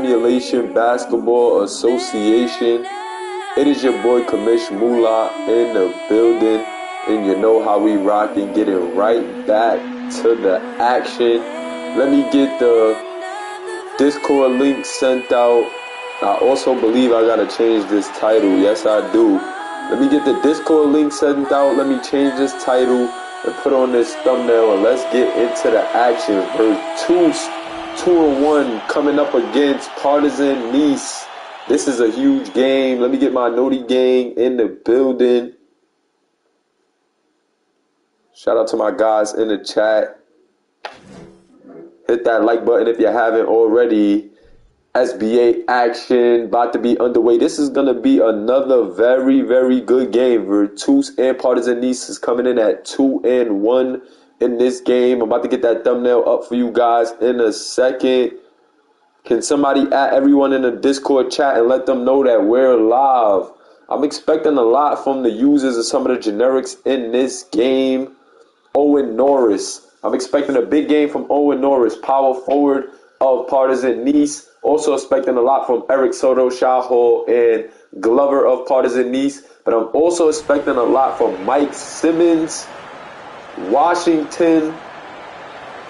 Simulation Basketball Association. It is your boy Kamish Moolah in the building, and you know how we rock and getting right back to the action. Let me get the Discord link sent out. I also believe I gotta change this title. Yes, I do. Let me get the Discord link sent out. Let me change this title and put on this thumbnail, and let's get into the action. Virtus 2-1 coming up against Partizan Nice. This is a huge game. Let me get my Noti gang in the building. Shout out to my guys in the chat. Hit that like button if you haven't already. SBA action about to be underway. This is going to be another very, very good game. Virtus and Partizan Nice is coming in at 2-1 in this game. I'm about to get that thumbnail up for you guys in a second. Can somebody add everyone in the Discord chat and let them know that we're live? I'm expecting a lot from the users of some of the generics in this game. Owen Norris. I'm expecting a big game from Owen Norris, power forward of Partizan Nice. Also expecting a lot from Eric Soto, Shahol, and Glover of Partizan Nice. But I'm also expecting a lot from Mike Simmons, Washington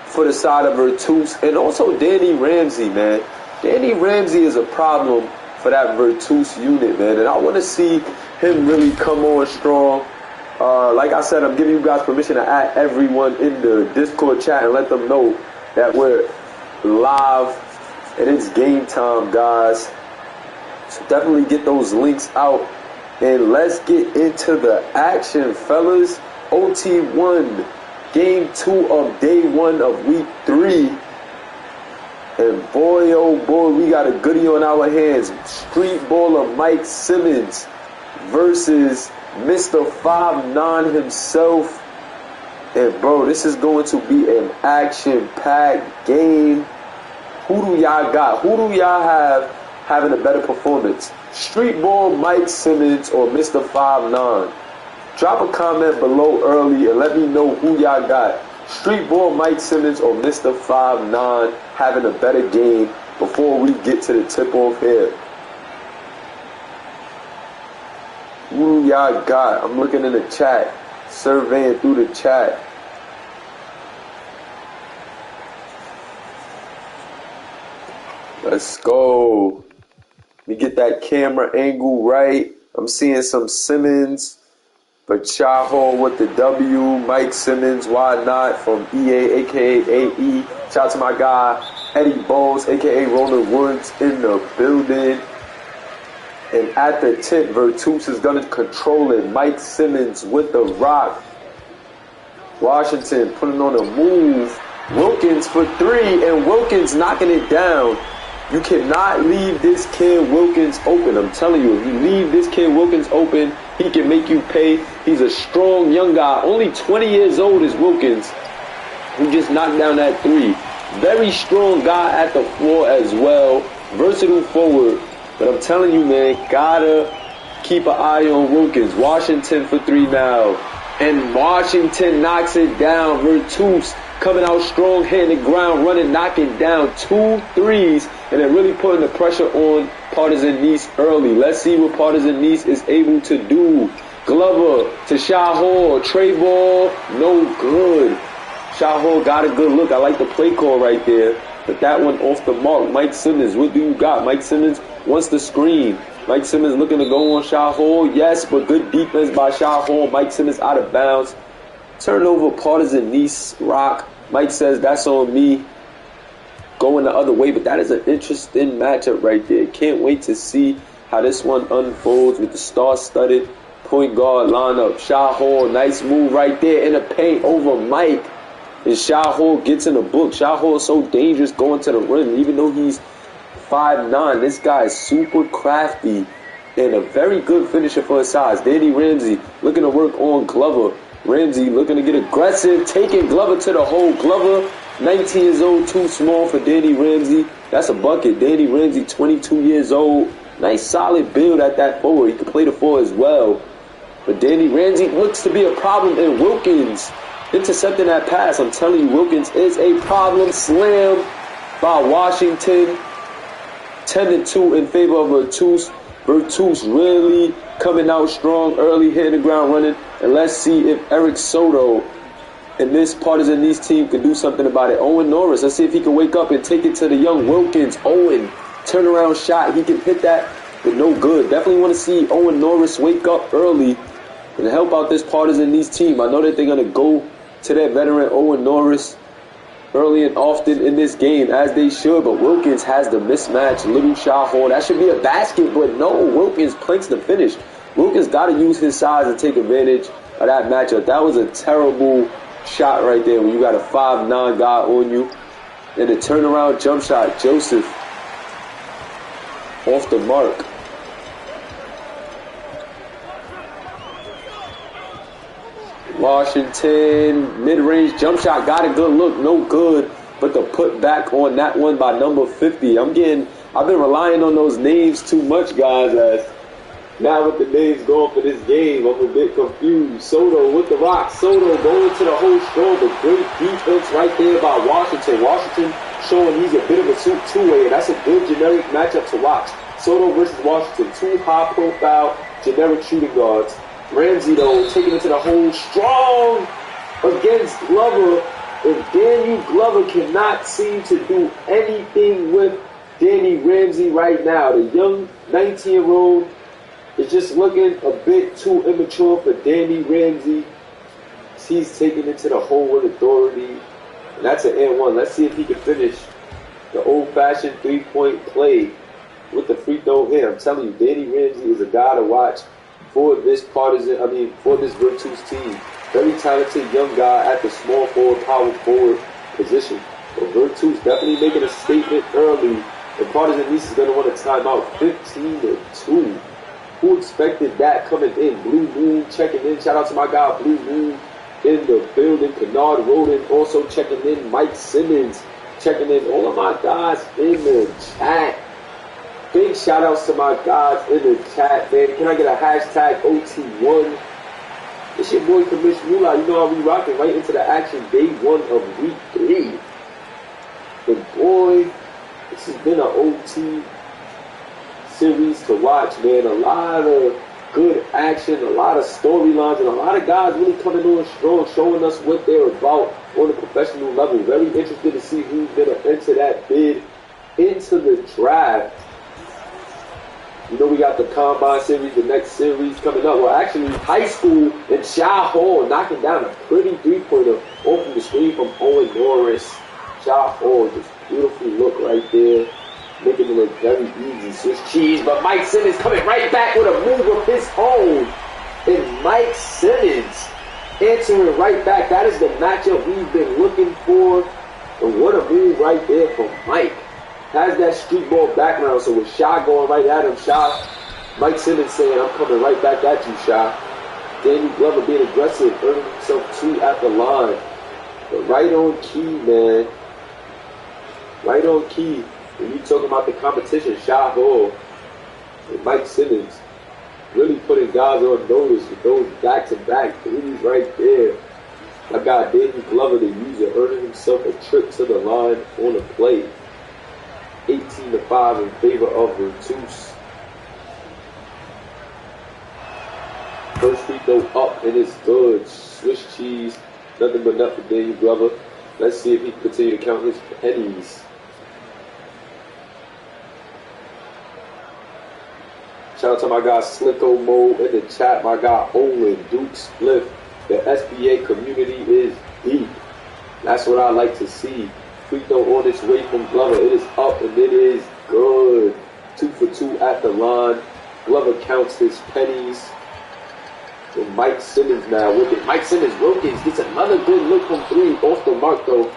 for the side of Virtus, and also Danny Ramsey, man. Danny Ramsey is a problem for that Virtus unit, man. And I want to see him really come on strong. Like I said, I'm giving you guys permission to add everyone in the Discord chat and let them know that we're live and it's game time, guys. So definitely get those links out and let's get into the action, fellas. OT1, game 2 of day 1 of week 3. And boy, oh boy, we got a goodie on our hands. Street baller Mike Simmons versus Mr. 5'9" himself. And bro, this is going to be an action-packed game. Who do y'all got? Who do y'all have having a better performance? Street ball Mike Simmons or Mr. 5'9"? Drop a comment below early and let me know who y'all got. Street ball Mike Simmons or Mr. 5'9" having a better game before we get to the tip-off here. Who do y'all got? I'm looking in the chat, surveying through the chat. Let's go. Let me get that camera angle right. I'm seeing some Simmons, but Shahol with the W. Mike Simmons, why not, from EA, a.k.a. AE. Shout out to my guy, Eddie Bowles, a.k.a. Roland Woods, in the building. And at the tip, Virtus is going to control it. Mike Simmons with the rock. Washington putting on a move. Wilkins for 3, and Wilkins knocking it down. You cannot leave this kid Wilkins open. I'm telling you, if you leave this kid Wilkins open, he can make you pay. He's a strong young guy. Only 20 years old is Wilkins, who just knocked down that 3. Very strong guy at the floor as well. Versatile forward. But I'm telling you, man, gotta keep an eye on Wilkins. Washington for 3 now. And Washington knocks it down. Virtus coming out strong, hitting the ground, running, knocking down 2 threes. And they're really putting the pressure on Partizan Nice early. Let's see what Partizan Nice is able to do. Glover to Shahol. Tray ball, no good. Shahol got a good look. I like the play call right there. But that one off the mark. Mike Simmons, what do you got? Mike Simmons wants the screen. Mike Simmons looking to go on Shahol. Yes, but good defense by Shahol. Mike Simmons out of bounds. Turnover, Partizan Nice, rock. Mike says that's on me. Going the other way, but that is an interesting matchup right there. Can't wait to see how this one unfolds with the star-studded point guard lineup. Shahol, nice move right there in the paint over Mike. And Shahol gets in the book. Shahol is so dangerous going to the rim, even though he's 5'9". This guy is super crafty and a very good finisher for his size. Danny Ramsey looking to work on Glover. Ramsey looking to get aggressive, taking Glover to the hole. Glover, 19 years old, too small for Danny Ramsey. That's a bucket. Danny Ramsey, 22 years old. Nice solid build at that forward. He can play the 4 as well. But Danny Ramsey looks to be a problem, and Wilkins intercepting that pass. I'm telling you, Wilkins is a problem. Slam by Washington. 10-2 in favor of Virtus. Virtus really coming out strong early, hitting the ground running. And let's see if Eric Soto and this Partizan team can do something about it. Owen Norris, let's see if he can wake up and take it to the young Wilkins. Owen, turnaround shot. He can hit that, but no good. Definitely want to see Owen Norris wake up early and help out this Partizan team. I know that they're going to go to that veteran Owen Norris early and often in this game, as they should, but Wilkins has the mismatch. Little shot hole. That should be a basket, but no, Wilkins planks the finish. Wilkins got to use his size to take advantage of that matchup. That was a terrible shot right there when you got a 5'9" guy on you. And the turnaround jump shot, Joseph off the mark. Washington, mid-range jump shot, got a good look, no good, but the put back on that one by number 50. I've been relying on those names too much, guys, as now with the names going for this game, I'm a bit confused. Soto with the rock, Soto going to the hole strong, but great defense right there by Washington. Washington showing he's a bit of a two-way, and that's a good generic matchup to watch. Soto versus Washington, two high-profile generic shooting guards. Ramsey, though, taking it to the hole strong against Glover. And Daniel Glover cannot seem to do anything with Danny Ramsey right now. The young 19-year-old is just looking a bit too immature for Danny Ramsey. He's taking it to the hole with authority. And that's an and one. Let's see if he can finish the old-fashioned three-point play with the free throw here. I'm telling you, Danny Ramsey is a guy to watch for this for this Virtus team. Very talented young guy at the small forward, power forward position. But Virtus definitely making a statement early. And Partizan is going to want a timeout, 15-2. Who expected that coming in? Blue Moon checking in. Shout out to my guy Blue Moon in the building. Kennard Roden also checking in. Mike Simmons checking in. All of my guys in the chat. Big shout outs to my guys in the chat, man. Can I get a hashtag OT1? It's your boy Commish Mula. You know how we rocking right into the action. Day 1 of week 3. But boy, this has been an OT series to watch, man. A lot of good action, a lot of storylines, and a lot of guys really coming on strong, showing us what they're about on the professional level. Very interested to see who's going to enter that bid into the draft. You know we got the Combine Series, the next series coming up. Well, actually, high school and Shy Hall knocking down a pretty three-pointer off from the screen from Owen Norris. Shy Hall, just beautiful look right there, making it look very easy. Swiss cheese, but Mike Simmons coming right back with a move of his own. And Mike Simmons answering right back. That is the matchup we've been looking for. And what a move right there from Mike. Has that street ball background, so with Shy going right at him, Mike Simmons saying, I'm coming right back at you, Shy. Danny Glover being aggressive, earning himself 2 at the line. But right on key, man. Right on key. When you talking about the competition, Shy Hall and Mike Simmons really putting guys on notice with those back-to-back threes right there. I got Danny Glover, the user, earning himself a trip to the line on a play. 18-5 in favor of Virtus. First free throw up and it's good. Swiss cheese, nothing but nothing for Daniel Glover. Let's see if he can continue to count his pennies. Shout out to my guy Slicko Mo in the chat. My guy Olin, Duke Spliff. The SBA community is deep. That's what I like to see. Free throw on its way from Glover. It is up and it is good. 2 for 2 at the line. Glover counts his pennies. And Mike Simmons now with it. Mike Simmons, Wilkins gets another good look from 3 off the mark though.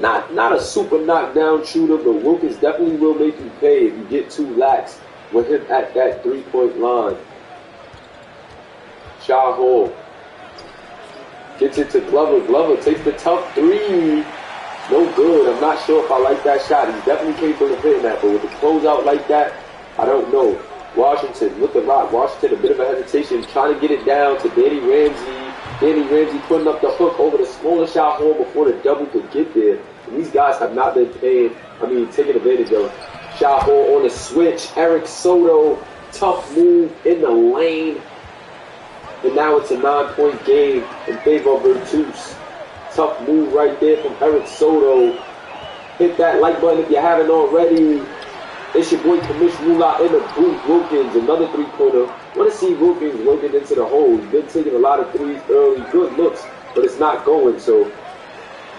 Not a super knockdown shooter, but Wilkins definitely will make you pay if you get 2 lax with him at that 3-point line. Shy Hall gets it to Glover. Glover takes the tough 3. No good. I'm not sure if I like that shot. He's definitely capable of hitting that, but with the closeout like that, I don't know. Washington with the rock. Washington, a bit of a hesitation, trying to get it down to Danny Ramsey. Danny Ramsey putting up the hook over the smaller shot hole before the double could get there. And these guys have not been taking advantage of Shot Hall on the switch. Eric Soto, tough move in the lane. And now it's a 9-point game in favor of Virtus. Tough move right there from Eric Soto. Hit that like button if you haven't already. It's your boy Kamish Moolah in the booth. Wilkins, another three-pointer. Want to see Wilkins working into the hole. He's been taking a lot of threes early. Good looks, but it's not going. So,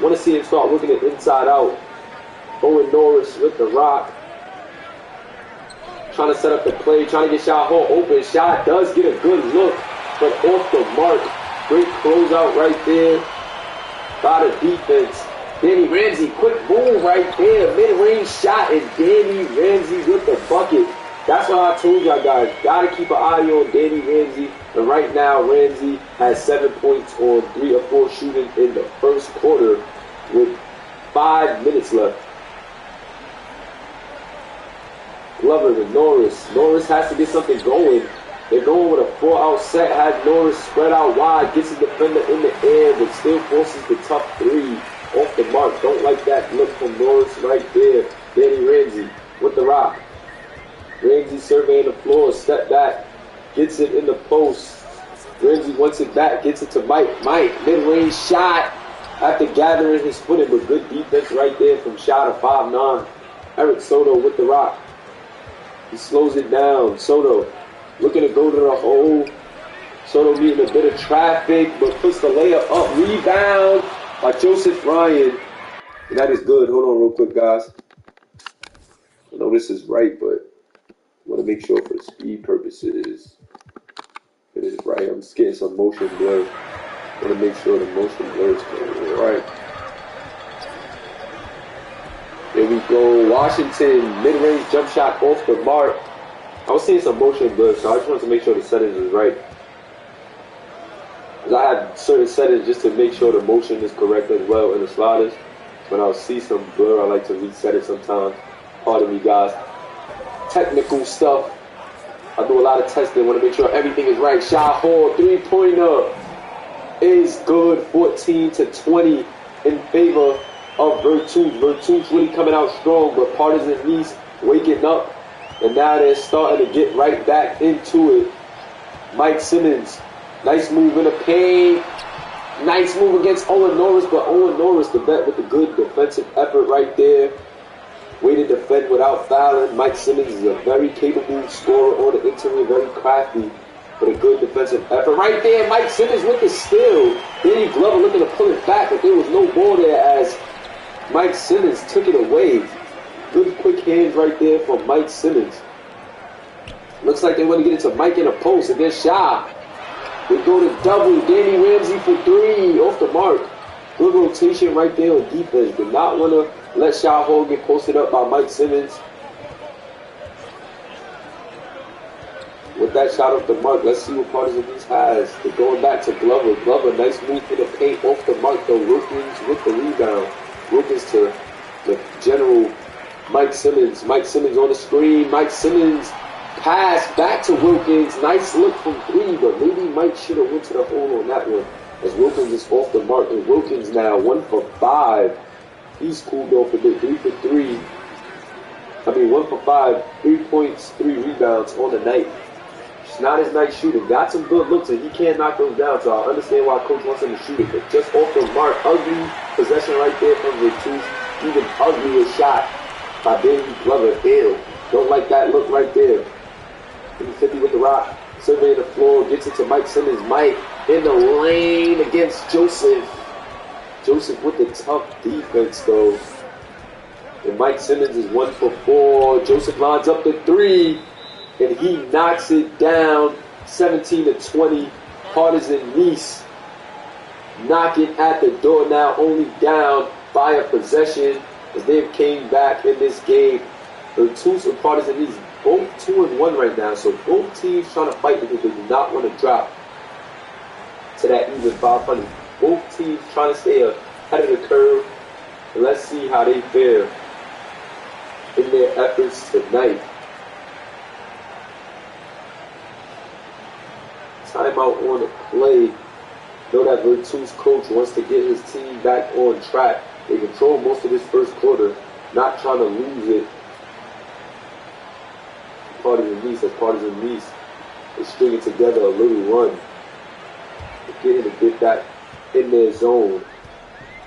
want to see him start working it inside out. Owen Norris with the rock. Trying to set up the play. Trying to get Shot Hall open. Shot does get a good look, but off the mark. Great closeout right there by the defense. Danny Ramsey, quick move right there. Mid-range shot, and Danny Ramsey with the bucket. That's why I told y'all guys, gotta keep an eye on Danny Ramsey. And right now, Ramsey has 7 points on 3 or 4 shooting in the first quarter with 5 minutes left. Glover to Norris. Norris has to get something going. They're going with a 4-out set. Has Norris spread out wide, gets his defender in the air, but still forces the tough 3. Off the mark. Don't like that look from Norris right there. Danny Ramsey with the rock. Ramsey surveying the floor. Step back. Gets it in the post. Ramsey wants it back. Gets it to Mike. Mike, mid-range shot. After gathering his footing, but good defense right there from Shot of 5'9". Eric Soto with the rock. He slows it down. Soto looking to go to the hole. Soto meeting a bit of traffic, but puts the layup up. Rebound by Joseph Ryan. And that is good. Hold on real quick, guys. I know this is right, but I want to make sure for the speed purposes it is right. I'm just getting some motion blur. I want to make sure the motion blur is going right. There we go. Washington, mid-range jump shot off the mark. I was seeing some motion blur, so I just wanted to make sure the settings is right. I have certain settings just to make sure the motion is correct as well in the sliders. When I'll see some blur, I like to reset it sometimes. Pardon me, guys. Technical stuff. I do a lot of testing. Want to make sure everything is right. Shot Hall, three-pointer is good. 14-20 in favor of Virtus. Virtus really coming out strong, but Partizan Nice waking up. And now they're starting to get right back into it. Mike Simmons. Nice move in the paint. Nice move against Owen Norris, but Owen Norris, the bet with the good defensive effort right there. Way to defend without fouling. Mike Simmons is a very capable scorer on the interior, very crafty, but a good defensive effort. Right there, Mike Simmons with the steal. Danny Glover looking to pull it back, but there was no ball there as Mike Simmons took it away. Good quick hands right there from Mike Simmons. Looks like they want to get it to Mike in a post, and they're shy. They go to double. Danny Ramsey for 3 off the mark. Good rotation right there on defense. Did not want to let Shot Hall get posted up by Mike Simmons. With that shot off the mark, let's see what Partizan has. They're going back to Glover. Glover, nice move for the paint off the mark though. Wilkins with the rebound. Wilkins to the general Mike Simmons. Mike Simmons on the screen. Mike Simmons pass back to Wilkins. Nice look from 3, but maybe Mike should have went to the hole on that one. As Wilkins is off the mark, and Wilkins now 1 for 5. He's cooled off a bit. 3 for 3. 1 for 5. 3 points, 3 rebounds on the night. It's not his night shooting. Got some good looks, and he can't knock those down. So I understand why coach wants him to shoot it. But just off the mark, ugly possession right there from Virtus. Even uglier shot by Danny Glover. Ew. Don't like that look right there. 50 with the rock, surveying the floor, gets it to Mike Simmons. Mike in the lane against Joseph. Joseph with the tough defense though. And Mike Simmons is 1 for 4. Joseph lines up the 3, and he knocks it down. 17-20. Partizan Nice knocking at the door now, only down by a possession as they came back in this game. Virtus and Partizan Nice both 2-1 right now, so both teams trying to fight because they do not want to drop to that even 500. Both teams trying to stay ahead of the curve. And let's see how they fare in their efforts tonight. Timeout on the play. Know that Virtus coach wants to get his team back on track. They control most of this first quarter, not trying to lose it. Partizan Nice as Partizan Nice is stringing together a little run. They're getting to get that in their zone.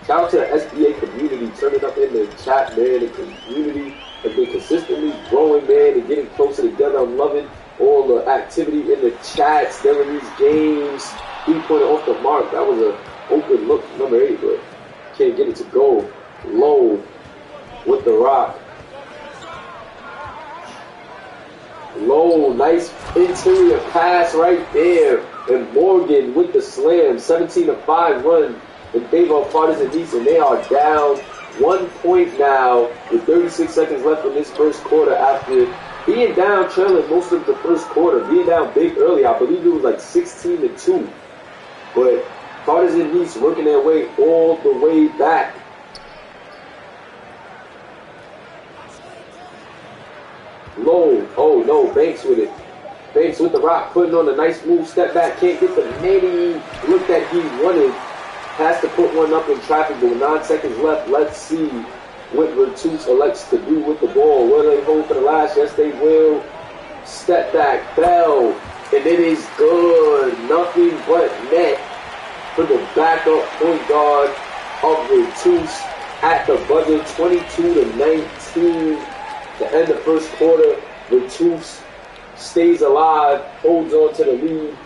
Shout out to the SBA community turning up in the chat, man. The community has been consistently growing, man, and getting closer together. I'm loving all the activity in the chats during these games. 3-pointer off the mark. That was an open look, number 8, but can't get it to go. Low with the rock. Low, nice interior pass right there. And Morgan with the slam. 17-5 run in favor of Partizan Nice, and they are down 1 point now with 36 seconds left in this first quarter after being down trailing most of the first quarter, being down big early. I believe it was like 16-2. But Partizan Nice working their way all the way back. Low, oh no, Banks with it. Banks with the rock, putting on a nice move, step back, can't get the many look that he wanted. Has to put one up in traffic, but with 9 seconds left, let's see what Virtus elects to do with the ball. Will they hold for the last? Yes, they will. Step back, Bell, and it is good. Nothing but net for the backup point guard of Virtus at the buzzer, 22-19. The end of first quarter, Virtus stays alive, holds on to the lead.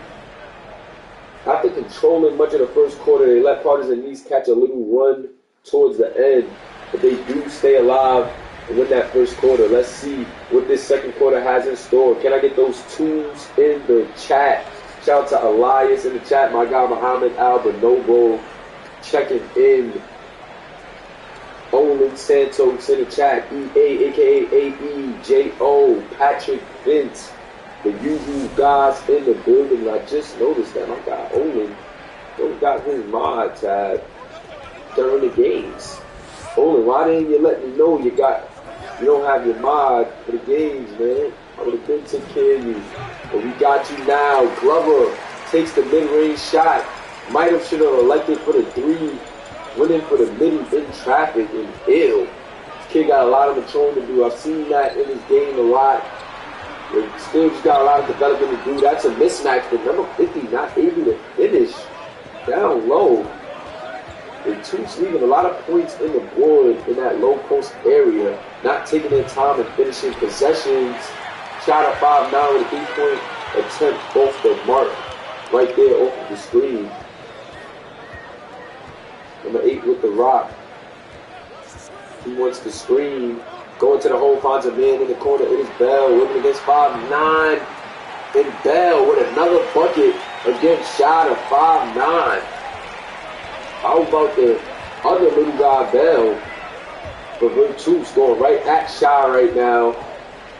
After controlling much of the first quarter, they let Partizan Nice catch a little run towards the end. But they do stay alive and win that first quarter. Let's see what this second quarter has in store. Can I get those twos in the chat? Shout out to Elias in the chat. My guy Muhammad Albanobo checking in. Olin Santos in the chat. EA, a.k.a. AEJO. Patrick Vince. The usual guys in the building. I just noticed that my guy Olin got his mod tab during the games. Olin, why didn't you let me know you don't have your mod for the games, man? I would have been took care of you. But we got you now. Glover takes the mid-range shot. Might have should have elected for the 3. Winning for the midi in traffic and ill. This kid got a lot of maturing to do. I've seen that in his game a lot. But still just got a lot of development to do. That's a mismatch, but number 50 not able to finish down low. Virtus leaving a lot of points in the board in that low post area, not taking their time and finishing possessions. Shot at 5-9 with a 3-point attempt off the mark right there off of the screen. Number 8 with the rock. He wants the screen. Going to the hole, finds a man in the corner. It is Bell winning against 5'9". And Bell with another bucket against Shot of 5'9". How about the other little guy, Bell? For Virtus going right at Shot right now.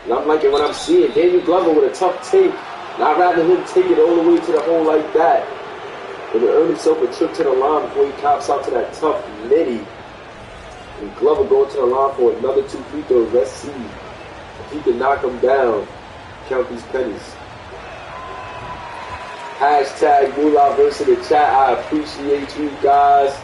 And I'm liking what I'm seeing. Daniel Glover with a tough take. And I'd rather him take it all the way to the hole like that. And to earn himself a trip to the line before he cops out to that tough midi. And Glover going to the line for another 2 free throws. Let's see if he can knock them down. Count these pennies. Hashtag Moolah versus the chat. I appreciate you guys.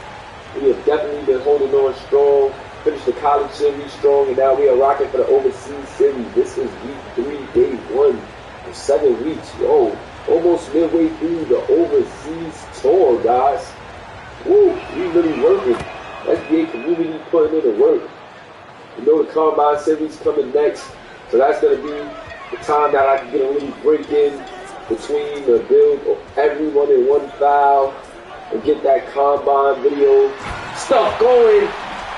We have definitely been holding on strong. Finished the college series strong, and now we are rocking for the overseas series. This is week 3, day 1 of 7 weeks. Yo, almost midway through the overseas tour, guys. Woo, we really working. SBA community putting in the work. You know the Combine Series coming next, so that's going to be the time that I can get a little break in between the build of everyone in one foul and get that Combine video stuff going.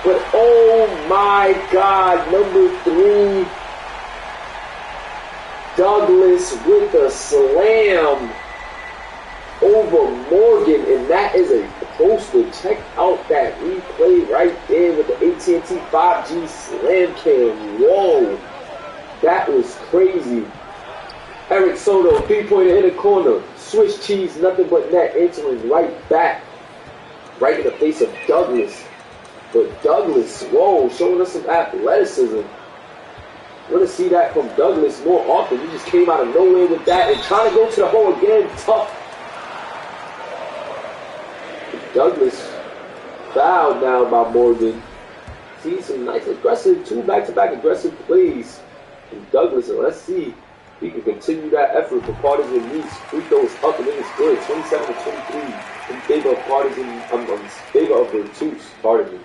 But oh my God, number 3, Douglas with a slam over Morgan, and that is a poster. Check out that replay right there with the AT&T 5G slam cam. Whoa, that was crazy. Eric Soto, 3-pointer in the corner. Swiss cheese, nothing but net, entering right back. Right in the face of Douglas. But Douglas, whoa, showing us some athleticism. Want to see that from Douglas more often. He just came out of nowhere with that and trying to go to the hole again. Tough. Douglas fouled now by Morgan. See some nice aggressive, 2 back-to-back aggressive plays from Douglas. And let's see He can continue that effort for Partizan Nice. Free throws up and it is good. 27-23 in favor of Partizan, in favor of Virtus. Pardon me.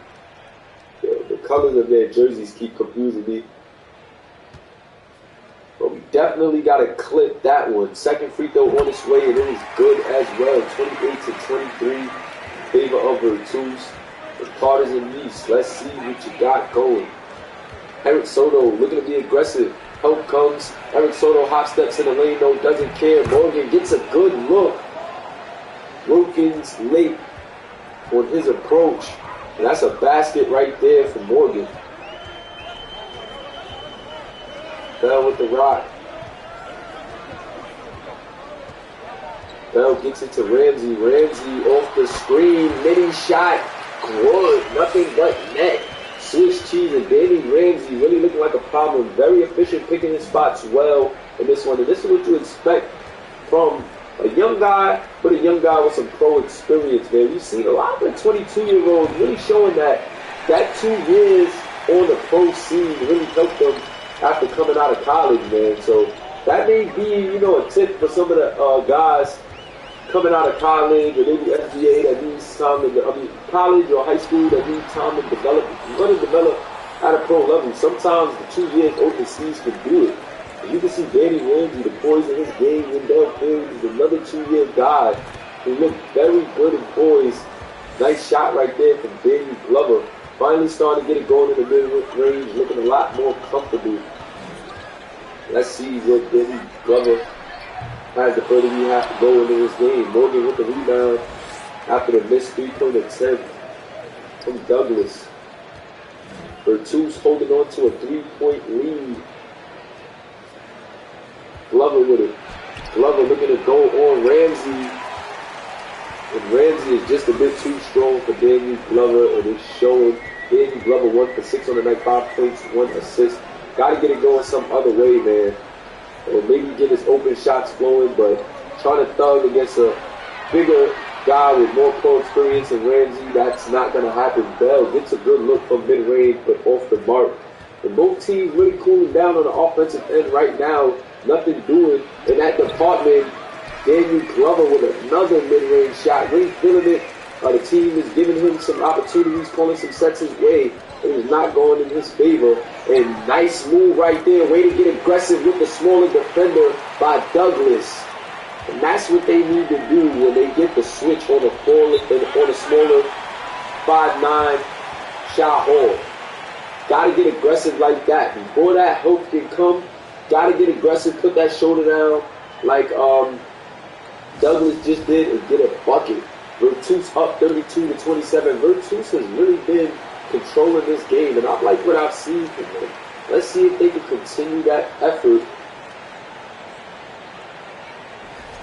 The colors of their jerseys keep confusing me. But we definitely got to clip that one. Second free throw on its way, and it is good as well. 28-23 in favor of Virtus. Partizan Nice. Let's see what you got going. Eric Soto looking to be aggressive. Help comes. Eric Soto hop steps in the lane, though, doesn't care. Morgan gets a good look. Wilkins late on his approach. And that's a basket right there for Morgan. Bell with the rock. Bell gets it to Ramsey. Ramsey off the screen. Mini shot. Good. Nothing but net. Swiss cheese and Danny Ramsey really looking like a problem. Very efficient picking his spots well in this one. And this is what you expect from a young guy, but a young guy with some pro experience, man. We've seen a lot of the 22-year-olds really showing that 2 years on the pro scene really helped them after coming out of college, man. So that may be, a tip for some of the guys coming out of college or maybe SBA that needs time college or high school that needs time to develop. If you want to develop at a pro level, sometimes the 2 years overseas can do it. And you can see Danny Ramsey, the poise in his game, Wendell Fields is another 2-year guy who looked very good and poised. Nice shot right there from Danny Glover. Finally starting to get it going in the mid-range, looking a lot more comfortable. Let's see what Danny Glover has the further we have to go into this game. Morgan with the rebound after the missed 3-point attempt from Douglas. Virtus holding on to a 3-point lead. Glover with it. Glover looking to go on Ramsey. And Ramsey is just a bit too strong for Danny Glover, and it's showing. Danny Glover 1 for 6 on the night, 5 points, 1 assist. Got to get it going some other way, man. Or maybe get his open shots flowing, but trying to thug against a bigger guy with more pro experience than Ramsey, that's not going to happen. Bell gets a good look from mid-range, but off the mark. And both teams really cooling down on the offensive end right now. Nothing doing in that department. Daniel Glover with another mid-range shot. Really feeling it. The team is giving him some opportunities, calling some sets his way. It is not going in his favor. And nice move right there. Way to get aggressive with the smaller defender by Douglas. And that's what they need to do when they get the switch on the smaller 5'9" Shot Hall. Got to get aggressive like that. Before that help can come, got to get aggressive, put that shoulder down like Douglas just did and get a bucket. Virtus up 32-27. Virtus has really been controlling this game, and I like what I've seen from them. Let's see if they can continue that effort.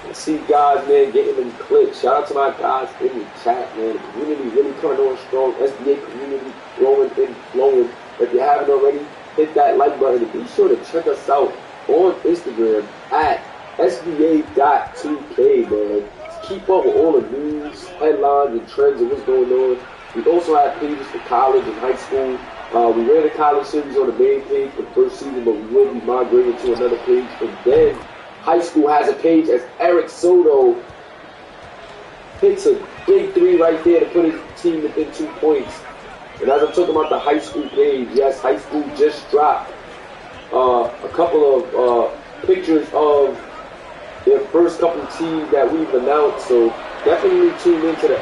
Let's see guys, man, getting them clicks. Shout out to my guys in the chat, man. The community really coming on strong. SBA community growing and flowing. If you haven't already, hit that like button and be sure to check us out on Instagram at SBA2K, man. Keep up with all the news, headlines, and trends of what's going on. We also have pages for college and high school. We ran a college series on the main page for the first season, but we will be migrating to another page. And then high school has a page as Eric Soto hits a big 3 right there to put his team within 2 points. And as I'm talking about the high school page, yes, high school just dropped a couple of pictures of their first couple of teams that we've announced. So definitely tune into the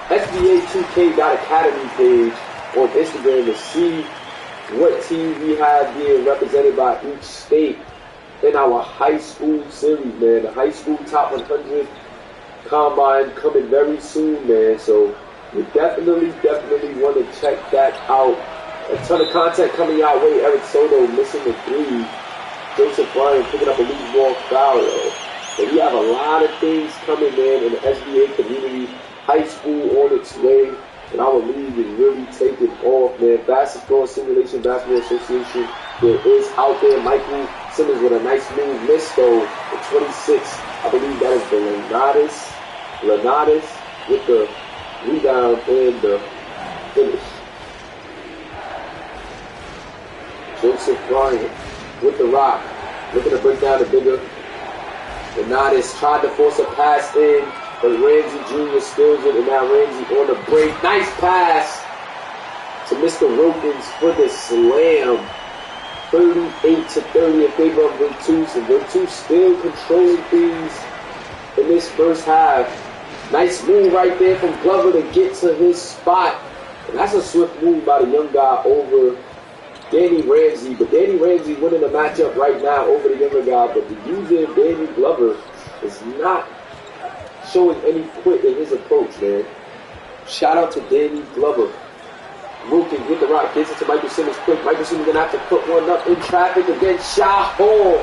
SBA2K.Academy page on Instagram to see what teams we have being represented by each state in our high school series, man. The high school top 100 combine coming very soon, man. So you definitely want to check that out. A ton of content coming our way. Eric Soto missing the 3. Joseph Bryan picking up a loose ball foul. So we have a lot of things coming, man, in the SBA community. High school on its way, and our league is really taking off, man. Fastest growing simulation basketball association there is out there. Michael Simmons with a nice move. Missed though, the 26. I believe that is the Lenatus with the rebound and the finish. Joseph Bryan with the rock. Looking to break down the bigger. Donatis tried to force a pass in, but Ramsey Jr. steals it, and now Ramsey on the break. Nice pass to Mr. Wilkins for the slam. 38-30 in favor of Virtus, and Virtus still controlling things in this first half. Nice move right there from Glover to get to his spot. And that's a swift move by the young guy over Danny Ramsey. But Danny Ramsey winning the matchup right now over the younger guy. But the user, Danny Glover, is not showing any quit in his approach, man. Shout out to Danny Glover. Wilkins with the rock, gets it to Michael Simmons quick. Michael Simmons gonna have to put one up in traffic against Shy Hall.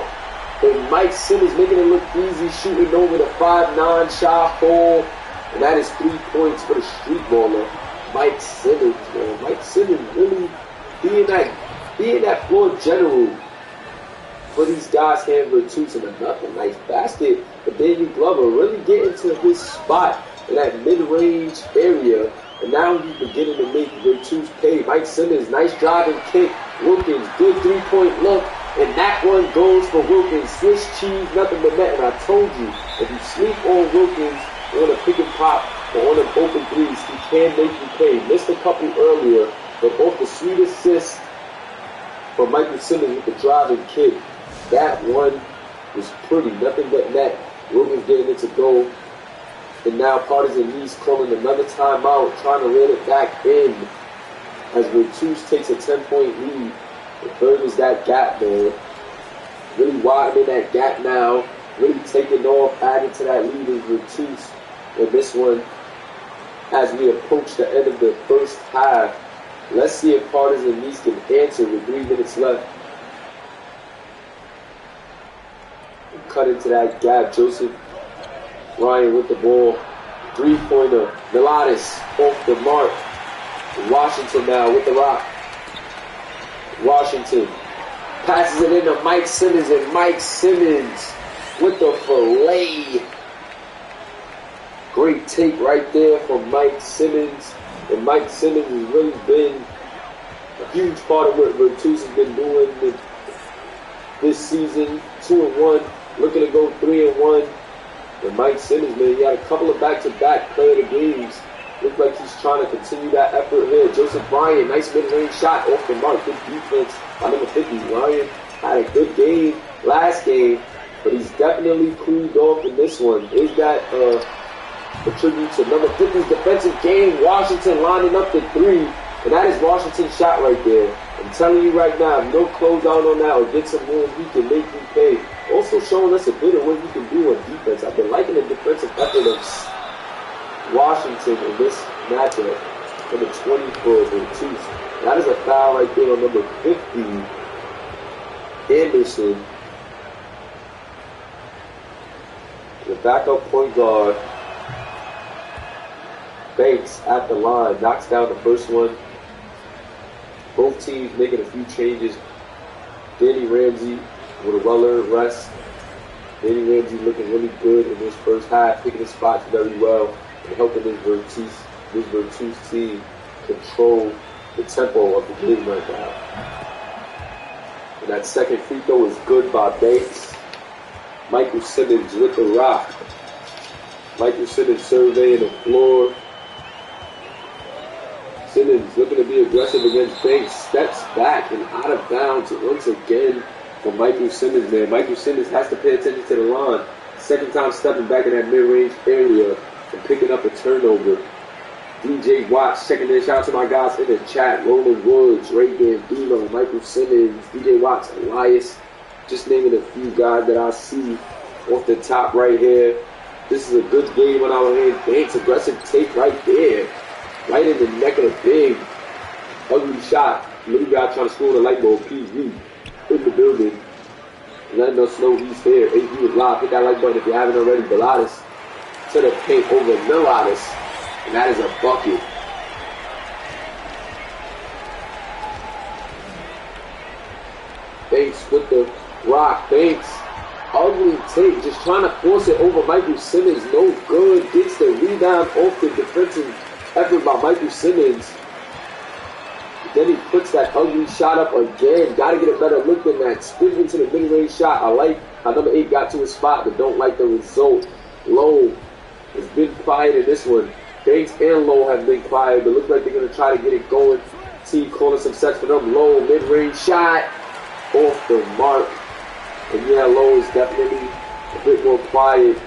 And Mike Simmons making it look easy, shooting over the 5'9" Shy Hall. And that is 3 points for the street baller, Mike Simmons, man. Mike Simmons really being that floor general for these guys here in Virtus, and another nice basket. But Danny Glover really getting to his spot in that mid-range area. And now he's beginning to make Virtus pay. Mike Simmons, nice driving kick. Wilkins, good three-point look. And that one goes for Wilkins. Swiss cheese, nothing but net. And I told you, if you sleep on Wilkins on a pick and pop or on an open threes, he can make you pay. Missed a couple earlier, but off the sweet assist from Michael Simmons with the driving kick. That one was pretty, nothing but net. Wilkins getting it to go. And now Partizan needs calling another timeout, trying to reel it back in as Virtus takes a 10-point lead. The third is that gap, man. Really widening that gap now. Really taking off, adding to that lead in Virtus. And this one, as we approach the end of the first half, let's see if Partizan needs can answer with 3 minutes left. Cut into that gap. Joseph Ryan with the ball. Three-pointer. Milatis off the mark. Washington now with the rock. Washington passes it into Mike Simmons, and Mike Simmons with the fillet. Great take right there from Mike Simmons. And Mike Simmons has really been a huge part of what Virtus has been doing this season. 2-1, looking to go 3-1. And Mike Simmons, man, he had a couple of back-to-back player of the games. Looks like he's trying to continue that effort here. Joseph Bryan, nice mid-range shot off the mark. Good defense by number 50. Ryan had a good game last game, but he's definitely cooled off in this one. Is that a tribute to number 50's defensive game? Washington lining up the three, and that is Washington's shot right there. I'm telling you right now, if no close out on that or get some room, he can make you pay. Also showing us a bit of what he can do on defense. I've been liking the defensive effort of Washington in this matchup. Number 20 for Virtus. That is a foul right there on number 50, Anderson. The backup point guard, Banks at the line, knocks down the first one. Both teams making a few changes. Danny Ramsey with a well-earned rest. Danny Ramsey looking really good in this first half, picking his spots very well and helping this Virtus team control the tempo of the game right now. And that second free throw is good by Banks. Michael Simmons with the rock. Michael Simmons surveying the floor. Simmons looking to be aggressive against Banks. Steps back and out of bounds once again for Michael Simmons, man. Michael Simmons has to pay attention to the line. Second time stepping back in that mid-range area and picking up a turnover. DJ Watts checking in. Shout out to my guys in the chat. Roland Woods, Ray Gambino, Michael Simmons, DJ Watts, Elias. Just naming a few guys that I see off the top right here. This is a good game on our hand. Banks, aggressive take right there. Right in the neck of the big. Ugly shot. Little guy trying to score the light bulb. PV in the building. Letting us know he's here. AV is live. Hit that like button if you haven't already. Bilatis to the paint over Milatis. And that is a bucket. Banks with the rock. Banks. Ugly take. Just trying to force it over Michael Simmons. No good. Gets the rebound off the defensive effort by Michael Simmons. Then he puts that ugly shot up again. Got to get a better look than that. Spin into the mid-range shot. I like how number 8 got to his spot, but don't like the result. Low has been quiet in this one. Banks and Low have been quiet, but looks like they're going to try to get it going. T calling some sets for them. Low, mid-range shot. Off the mark. And yeah, Low is definitely a bit more quiet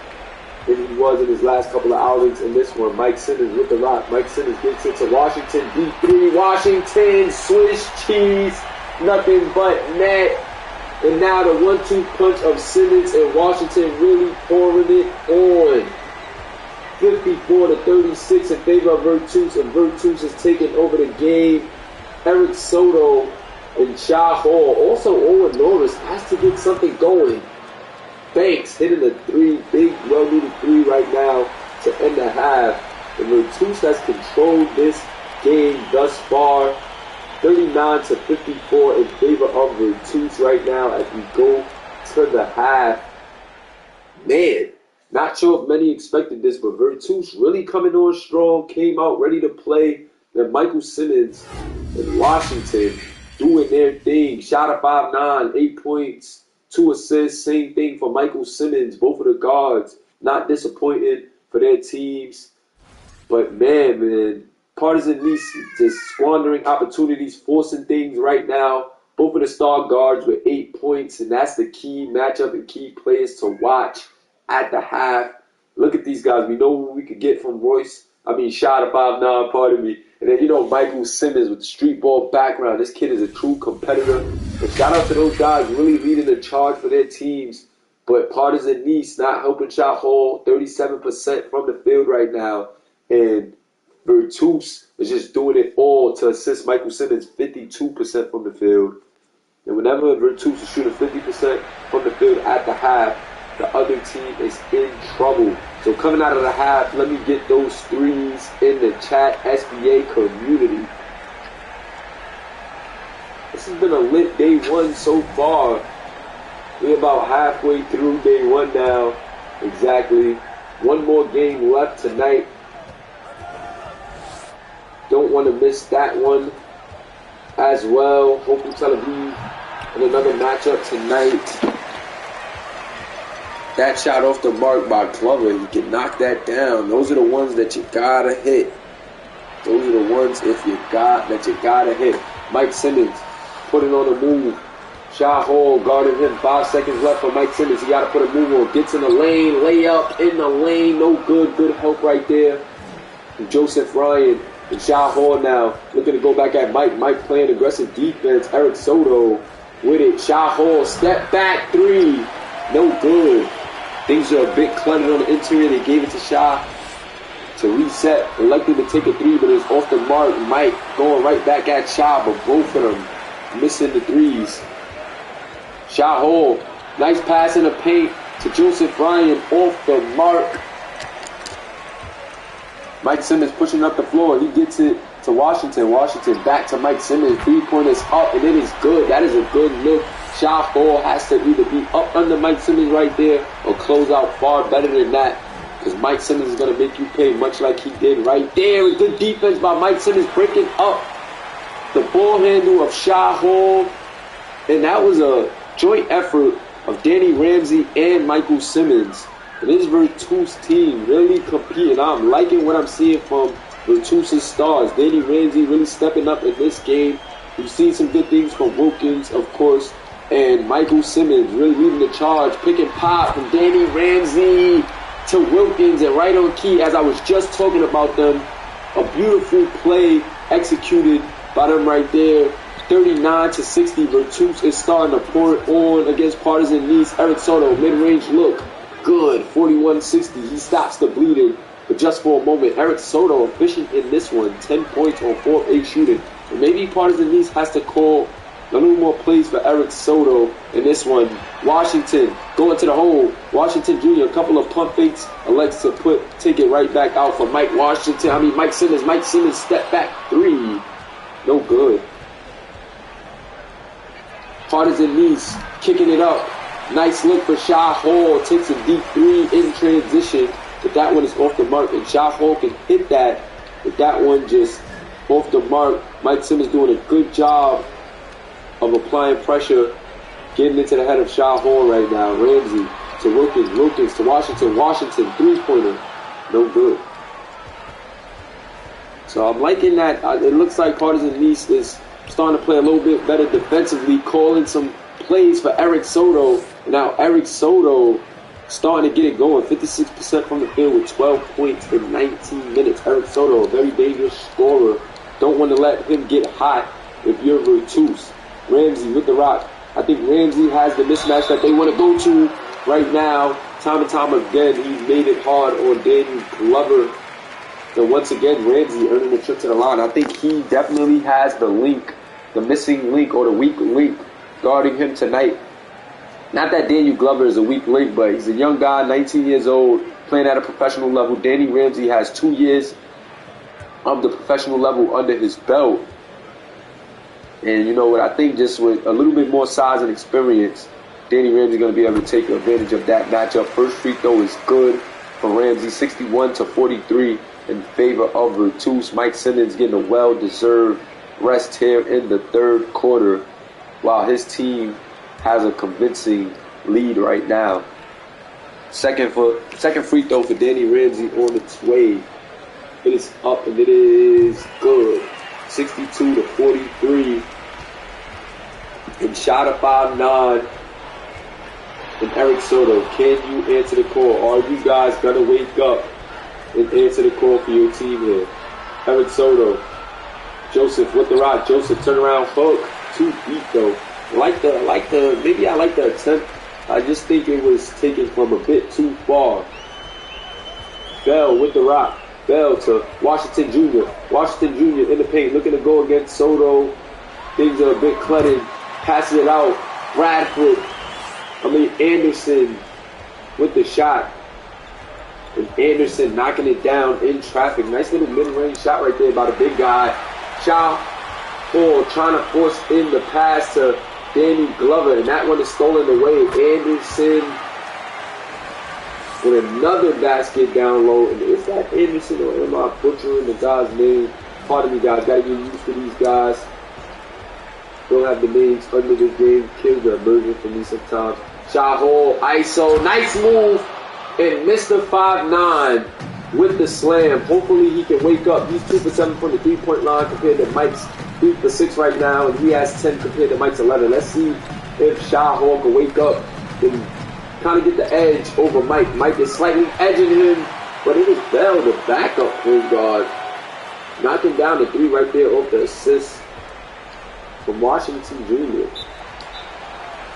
than he was in his last couple of outings. In this one, Mike Simmons with the rock. Mike Simmons gets it to Washington. Deep 3. Washington, Swiss cheese. Nothing but net. And now the 1-2 punch of Simmons and Washington really pouring it on. 54-36 in favor of Virtus, and Virtus is taking over the game. Eric Soto and Shah Hall. Also, Owen Norris has to get something going. Banks hitting a 3, big, well-needed 3 right now to end the half. And Virtus has controlled this game thus far. 39-54 in favor of Virtus right now as we go to the half. Man, not sure if many expected this, but Virtus really coming on strong, came out ready to play. And Michael Simmons and Washington doing their thing. Shot a 5-9, 8 points, 2 assists. Same thing for Michael Simmons. Both of the guards not disappointing for their teams. But man, Partizan Nice just squandering opportunities, forcing things right now. Both of the star guards with 8 points, and that's the key matchup and key players to watch at the half. Look at these guys. We know what we could get from Shot a 5-9, pardon me. And then, Michael Simmons with the street ball background. This kid is a true competitor. And shout out to those guys really leading the charge for their teams. But Partizan Nice not helping Shot Hall, 37% from the field right now. And Virtus is just doing it all to assist Michael Simmons, 52% from the field. And whenever Virtus is shooting 50% from the field at the half, the other team is in trouble. So coming out of the half, let me get those threes in the chat SBA community. This has been a lit day 1 so far. We're about halfway through day 1 now. Exactly. One more game left tonight. Don't want to miss that one as well. Hopefully Tel Aviv in another matchup tonight. That shot off the mark by Glover. You can knock that down. Those are the ones that you gotta hit. Those are the ones that you gotta hit. Mike Simmons putting on a move. Shah Hall guarding him. 5 seconds left for Mike Simmons. He gotta put a move on. Gets in the lane. Layup in the lane. No good. Good help right there from Joseph Ryan. And Shah Hall now looking to go back at Mike. Mike playing aggressive defense. Eric Soto with it. Shah Hall step back 3. No good. Things are a bit cluttered on the interior. They gave it to Shah to reset. Elected to take a 3, but it's off the mark. Mike going right back at Shah, but both of them missing the 3s. Shah Hall, nice pass in the paint to Joseph Ryan, off the mark. Mike Simmons pushing up the floor. He gets it to Washington. Washington back to Mike Simmons. 3-pointers up, and it is good. That is a good look. Shah Hall has to either be up under Mike Simmons right there or close out far better than that, because Mike Simmons is going to make you pay, much like he did right there. A good defense by Mike Simmons, breaking up the ball handle of Shah Hall. And that was a joint effort of Danny Ramsey and Michael Simmons. And this Virtus team really competing. I'm liking what I'm seeing from Virtus' stars. Danny Ramsey really stepping up in this game. We've seen some good things from Wilkins, of course. And Michael Simmons really leading the charge. Pick and pop from Danny Ramsey to Wilkins, and right on key, as I was just talking about them. A beautiful play executed by them right there. 39-60. Virtus is starting to pour it on against Partizan Nice. Eric Soto, mid-range look. Good. 41-60. He stops the bleeding. But just for a moment, Eric Soto efficient in this one. 10 points on 4-8 shooting. And maybe Partizan Nice has to call a little more plays for Eric Soto in this one. Washington going to the hole. Washington Jr., a couple of pump fakes. Elects to take it right back out for Mike Simmons. Mike Simmons step back 3. No good. Partizan Nice kicking it up. Nice look for Shah Hall. Takes a deep 3 in transition. But that one is off the mark. And Shah Hall can hit that. But that one just off the mark. Mike Simmons doing a good job of applying pressure, getting into the head of Shah Hall right now. Ramsey to Wilkins, Wilkins to Washington, Washington, three-pointer, no good. So I'm liking that. It looks like Partizan Nice is starting to play a little bit better defensively, calling some plays for Eric Soto. Now Eric Soto starting to get it going. 56% from the field with 12 points in 19 minutes. Eric Soto, a very dangerous scorer. Don't want to let him get hot if you're Virtus. Ramsey with the rock. I think Ramsey has the mismatch that they want to go to right now. Time and time again, he's made it hard on Daniel Glover. And once again, Ramsey earning the trip to the line. I think he definitely has the link, the missing link or the weak link guarding him tonight. Not that Daniel Glover is a weak link, but he's a young guy, 19 years old, playing at a professional level. Danny Ramsey has 2 years of the professional level under his belt. And you know what, I think just with a little bit more size and experience, Danny Ramsey going to be able to take advantage of that matchup. First free throw is good for Ramsey, 61-43 in favor of Virtus. Mike Simmons getting a well-deserved rest here in the third quarter while his team has a convincing lead right now. Second free throw for Danny Ramsey on its way. It is up and it is good. 62-43. And shot of 5'9". And Eric Soto, can you answer the call? Are you guys going to wake up and answer the call for your team here? Eric Soto. Joseph with the rock. Joseph turnaround hook. 2 feet though. Maybe I like the attempt. I just think it was taken from a bit too far. Bell with the rock. Bell to Washington Jr. Washington Jr. in the paint, looking to go against Soto. Things are a bit cluttered. Passes it out. Anderson with the shot. And Anderson knocking it down in traffic. Nice little mid-range shot right there by the big guy. Shah Hall trying to force in the pass to Danny Glover, and that one is stolen away. Anderson with another basket down low. And is that Anderson or am I butchering the guy's name? Pardon me, guys. Gotta get used to these guys. Don't have the names under this game. Kills the immersion for me sometimes. Shah Hall, ISO, nice move. And Mr. 5'9" with the slam. Hopefully he can wake up. He's 2 for 7 from the 3-point line compared to Mike's 3 for 6 right now. And he has 10 compared to Mike's 11. Let's see if Shah Hall can wake up and kind of get the edge over Mike. Mike is slightly edging him, but it is Bell, the backup point guard, knocking down the 3 right there off the assist from Washington Jr.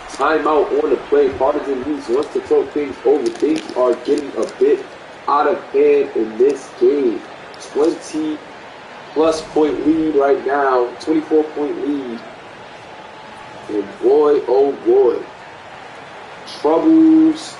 Timeout on the play. Partizan Nice wants to talk things over. Things are getting a bit out of hand in this game. 20-plus point lead right now. 24-point lead. And boy, oh boy. Troubles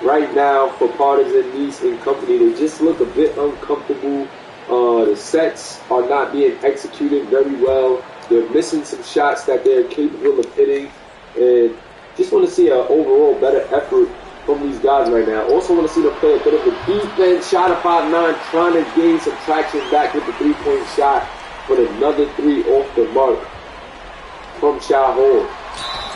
right now for Partizan Nice and company. They just look a bit uncomfortable. The sets are not being executed very well. They're missing some shots that they're capable of hitting. And just want to see an overall better effort from these guys right now. Also want to see them play a bit of a defense. Shot of 5'9", trying to gain some traction back with the 3-point shot. But another 3 off the mark from Shah Hall.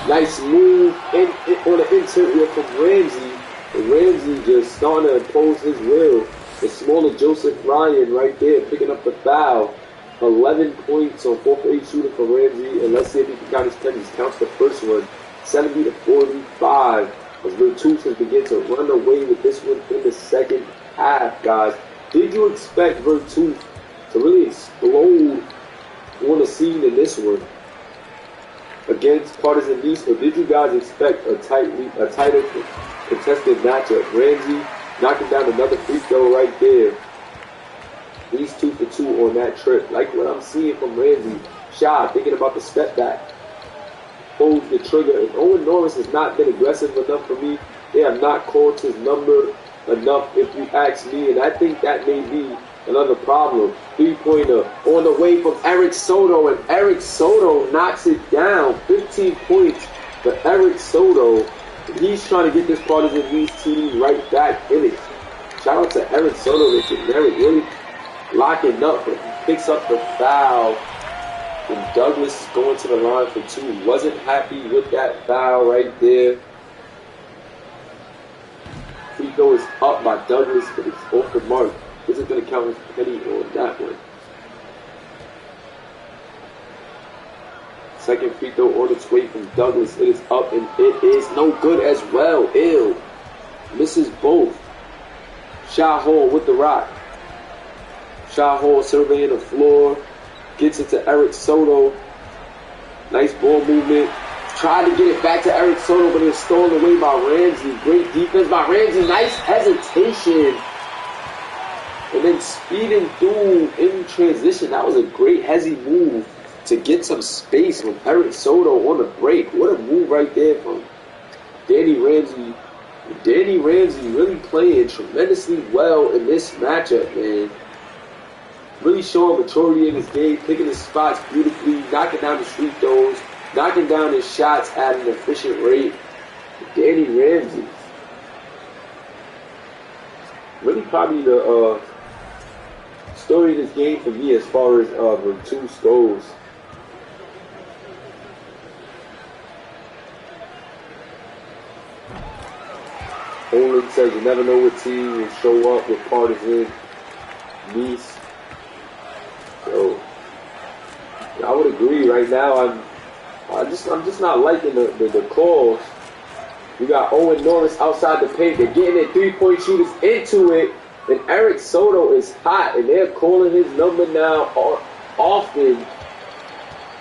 Nice move on the interior from Ramsey. And Ramsey just starting to impose his will. The smaller Joseph Ryan right there picking up the foul. 11 points on 4 for 8 shooting for Ramsey. And let's see if he can count his pennies. Counts the first one. 70-45. As Virtus has begun to run away with this one in the second half, guys. Did you expect Virtus to really explode on the scene in this one against Partizan Nice, or did you guys expect a tighter contested matchup? Ramsey knocking down another free throw right there. He's 2 for 2 on that trip. Like what I'm seeing from Ramsey. Shah thinking about the step back. Pulls the trigger. And Owen Norris has not been aggressive enough for me. They have not called his number enough, if you ask me. And I think that may be another problem. 3-pointer on the way from Eric Soto. And Eric Soto knocks it down. 15 points for Eric Soto. He's trying to get this Partizan Nice team right back in it. Shout out to Eric Soto. They should really locking up, but he picks up the foul. And Douglas is going to the line for 2. Wasn't happy with that foul right there. Free throw is up by Douglas, but it's off the mark. Is it going to count as penny on that one? Second free throw on its way from Douglas. It is up and it is no good as well. Ew. Misses both. Shot Hall with the rock. Shot Hall surveying the floor. Gets it to Eric Soto. Nice ball movement. Tried to get it back to Eric Soto, but it's stolen away by Ramsey. Great defense by Ramsey. Nice hesitation. And then speeding through in transition. That was a great hezzy move to get some space with Eric Soto on the break. What a move right there from Danny Ramsey. Danny Ramsey really playing tremendously well in this matchup, man. Really showing maturity in his game, picking his spots beautifully, knocking down the free throws, knocking down his shots at an efficient rate. Danny Ramsey. Really probably the story of this game for me as far as Virtus goes. Olin says you never know what team will show up with Partizan, Nice. So I would agree. Right now, I'm just not liking the calls. We got Owen Norris outside the paint. They're getting their 3-point shooters into it, and Eric Soto is hot, and they're calling his number now often.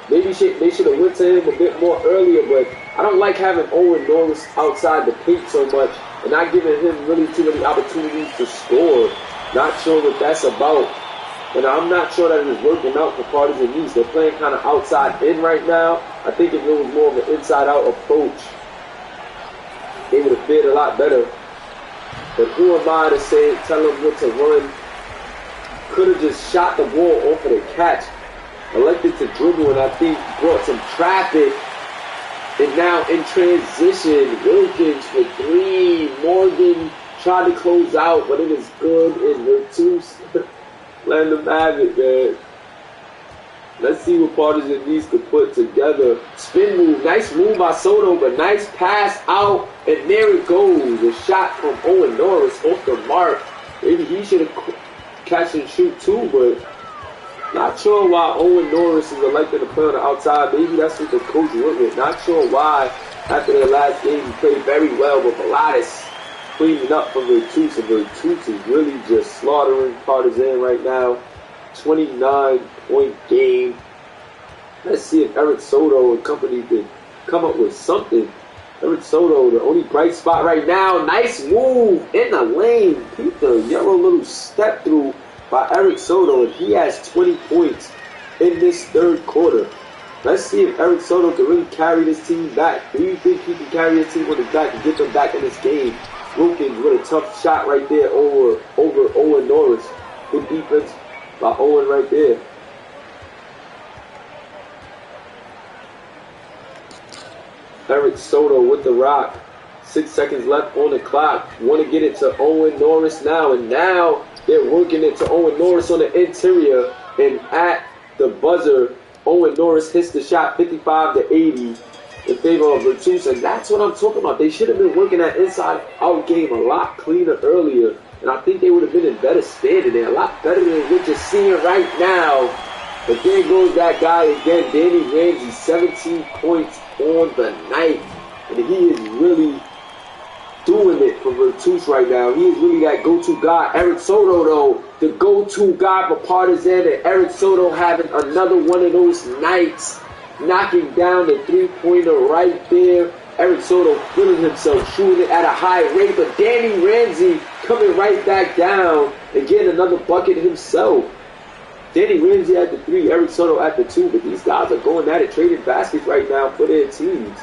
Maybe they should have went to him a bit more earlier, but I don't like having Owen Norris outside the paint so much and not giving him really too many opportunities to score. Not sure what that's about. And I'm not sure that it's working out for Partizan Nice. They're playing kind of outside in right now. I think if it was more of an inside out approach, they would have fared a lot better. But who am I to say, tell them what to run? Could have just shot the ball off of the catch. Elected to dribble, and I think brought some traffic. And now in transition, Wilkins for 3. Morgan tried to close out, but it is good. It's Virtus. Let them have it, man. Let's see what Partizan Nice could put together. Spin move. Nice move by Soto, but nice pass out. And there it goes. A shot from Owen Norris off the mark. Maybe he should have catch and shoot too, but not sure why Owen Norris is elected to play on the outside. Maybe that's what the coach went with. Not sure why. After their last game, he played very well, but Pilates cleaning up for Virtus, and Virtus is really just slaughtering Partizan right now. 29-point game. Let's see if Eric Soto and company can come up with something. Eric Soto, the only bright spot right now. Nice move in the lane. Keep the yellow little step through by Eric Soto, and he has 20 points in this third quarter. Let's see if Eric Soto can really carry this team back. Do you think he can carry this team on his back and get them back in this game? Wilkins with a tough shot right there over Owen Norris. Good defense by Owen right there. Eric Soto with the rock. 6 seconds left on the clock. Want to get it to Owen Norris now, and now they're working it to Owen Norris on the interior, and at the buzzer, Owen Norris hits the shot 55-80 in favor of Virtus, and that's what I'm talking about. They should have been working that inside-out game a lot cleaner earlier, and I think they would have been in better standing there, a lot better than what you're seeing right now. But there goes that guy again, Danny Ramsey, 17 points on the night, and he is really doing it for Virtus right now. He is really that go-to guy. Eric Soto, though, the go-to guy for Partizan, and Eric Soto having another one of those nights, knocking down the three-pointer right there. Eric Soto feeling himself, shooting it at a high rate, but Danny Ramsey coming right back down and getting another bucket himself. Danny Ramsey at the 3, Eric Soto at the 2, but these guys are going at it, trading baskets right now for their teams.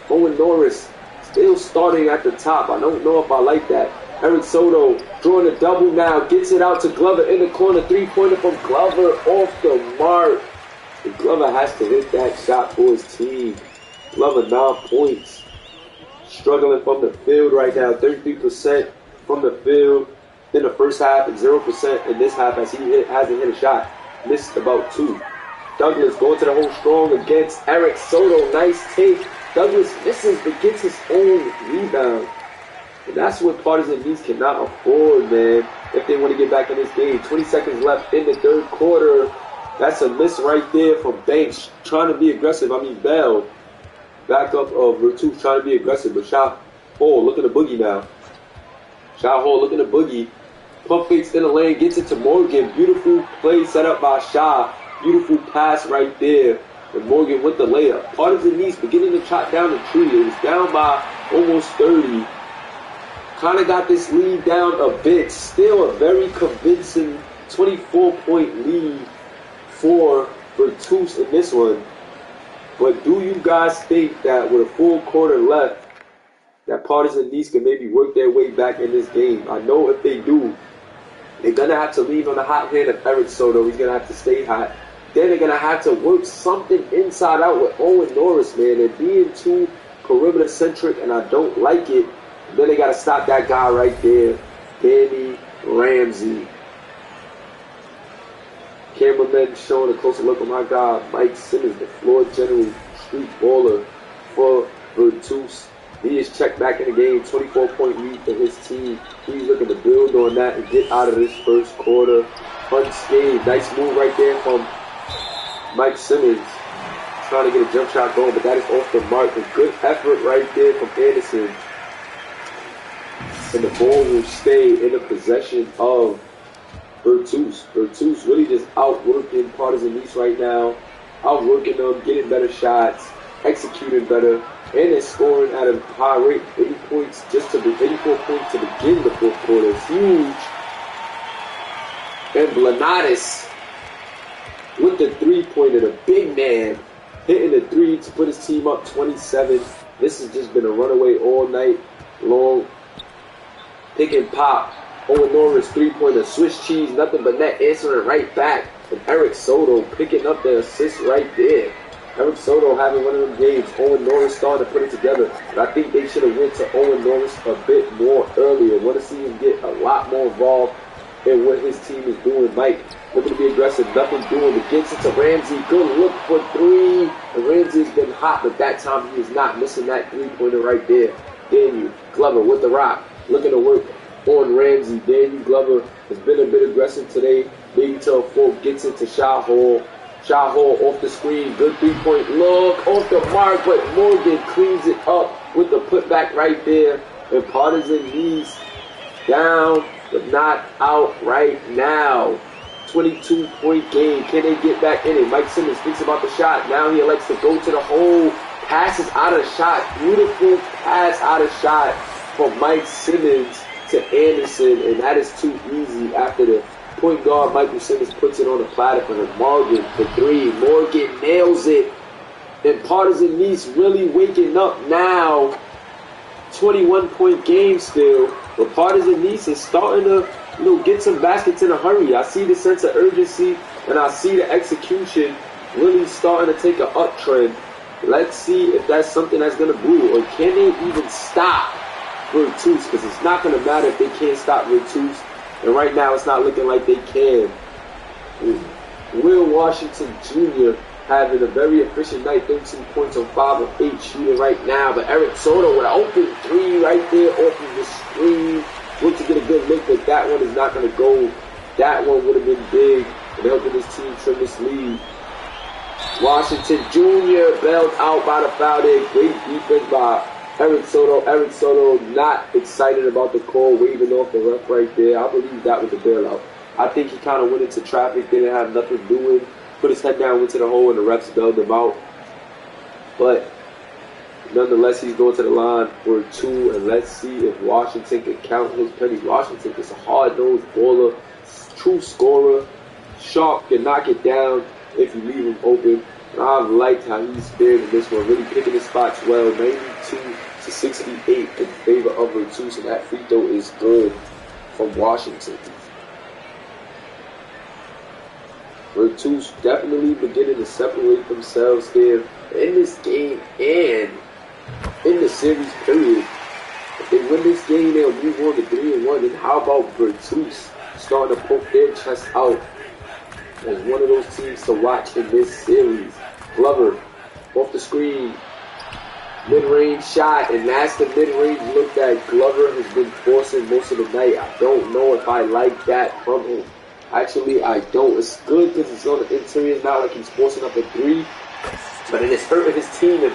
Owen Norris still starting at the top. I don't know if I like that. Eric Soto drawing a double now. Gets it out to Glover in the corner. 3-pointer from Glover off the mark. And Glover has to hit that shot for his team. Glover 9 points. Struggling from the field right now. 33% from the field. in the first half and 0% in this half as he hasn't hit a shot. Missed about 2. Douglas going to the hole strong against Eric Soto. Nice take. Douglas misses but gets his own rebound. And that's what Partizan needs cannot afford, man, if they want to get back in this game. 20 seconds left in the third quarter. That's a miss right there from Banks trying to be aggressive. I mean, Bell. Backup of Vertus trying to be aggressive, but Shot Hall looking to boogie now. Shot Hall looking to boogie. Pump fakes in the lane, gets it to Morgan. Beautiful play set up by Shaw. Beautiful pass right there. And Morgan with the layup. Partizan East beginning to chop down the tree. It was down by almost 30. Kind of got this lead down a bit. Still a very convincing 24-point lead for Vertus in this one. But do you guys think that with a full quarter left, that Partizan East can maybe work their way back in this game? I know if they do, they're going to have to leave on the hot hand of Eric Soto. He's going to have to stay hot. Then they're going to have to work something inside out with Owen Norris, man. They're being too perimeter-centric, and I don't like it. Then they got to stop that guy right there, Danny Ramsey. Cameraman showing a closer look at my guy, Mike Simmons, the floor general, street baller for Vertus. He is checked back in the game, 24-point lead for his team. He's looking to build on that and get out of this first quarter unscathed. Nice move right there from Mike Simmons. Trying to get a jump shot going, but that is off the mark. A good effort right there from Anderson. And the ball will stay in the possession of Vertus. Vertus really just outworking Partizan East right now. Outworking them, getting better shots, executing better, and they're scoring at a high rate. 80 points just to be 84 points to begin the fourth quarter. It's huge. And Blanatis with the three-pointer, the big man, hitting the three to put his team up 27. This has just been a runaway all night long. Pick and pop. Owen Norris, three-pointer, Swiss cheese, nothing but net, answering right back. And Eric Soto picking up the assist right there. Eric Soto having one of them games. Owen Norris starting to put it together. But I think they should have went to Owen Norris a bit more earlier. Want to see him get a lot more involved in what his team is doing. Mike looking to be aggressive, nothing doing. It gets it to Ramsey. Good look for three. And Ramsey's been hot, but that time he is not missing that three-pointer right there. Daniel Glover with the rock. Looking to work on Ramsey. Daniel Glover has been a bit aggressive today. Maybe till a four gets it to Shot Hall. Shot Hall off the screen. Good three-point look. Off the mark, but Morgan cleans it up with the putback right there. And Partizan East down, but not out right now. 22-point game. Can they get back in it? Mike Simmons thinks about the shot. Now he elects to go to the hole. Passes out of the shot. Beautiful pass out of shot from Mike Simmons to Anderson, and that is too easy after the point guard Michael Simmons puts it on the platter for him. Morgan for three. Morgan nails it. And Partizan East really waking up now. 21-point game still. But Partizan East is starting to get some baskets in a hurry. I see the sense of urgency, and I see the execution really starting to take an uptrend. Let's see if that's something that's going to brew, or can they even stop Vertus? Because it's not going to matter if they can't stop Vertus. And right now, it's not looking like they can. Will Washington Jr. having a very efficient night, 13 points on 5 of 8 shooting right now. But Eric Soto with an open three right there off of the screen. Look to get a good look, but that one is not going to go. That one would have been big and helping his team trim this lead. Washington Jr. bailed out by the foul there. Great defense by Eric Soto. Eric Soto not excited about the call, waving off the ref right there. I believe that was a bailout. I think he kind of went into traffic, didn't have nothing doing, put his head down, went to the hole, and the refs bailed him out. But nonetheless, he's going to the line for two, and let's see if Washington can count his pennies. Washington is a hard-nosed baller, true scorer, sharp, can knock it down if you leave him open. And I've liked how he's fared in this one, really picking his spots well, 92-68 in favor of Vertus, and that free throw is good from Washington. Vertus definitely beginning to separate themselves here in this game and in the series period. If they win this game, they'll move on to 3-1. And how about Virtus starting to poke their chest out as one of those teams to watch in this series? Glover off the screen, mid-range shot, and that's the mid-range look that Glover has been forcing most of the night. I don't know if I like that from him. Actually, I don't. It's good because it's on the interior. It's not like he's forcing up a 3, but it is hurting his team. And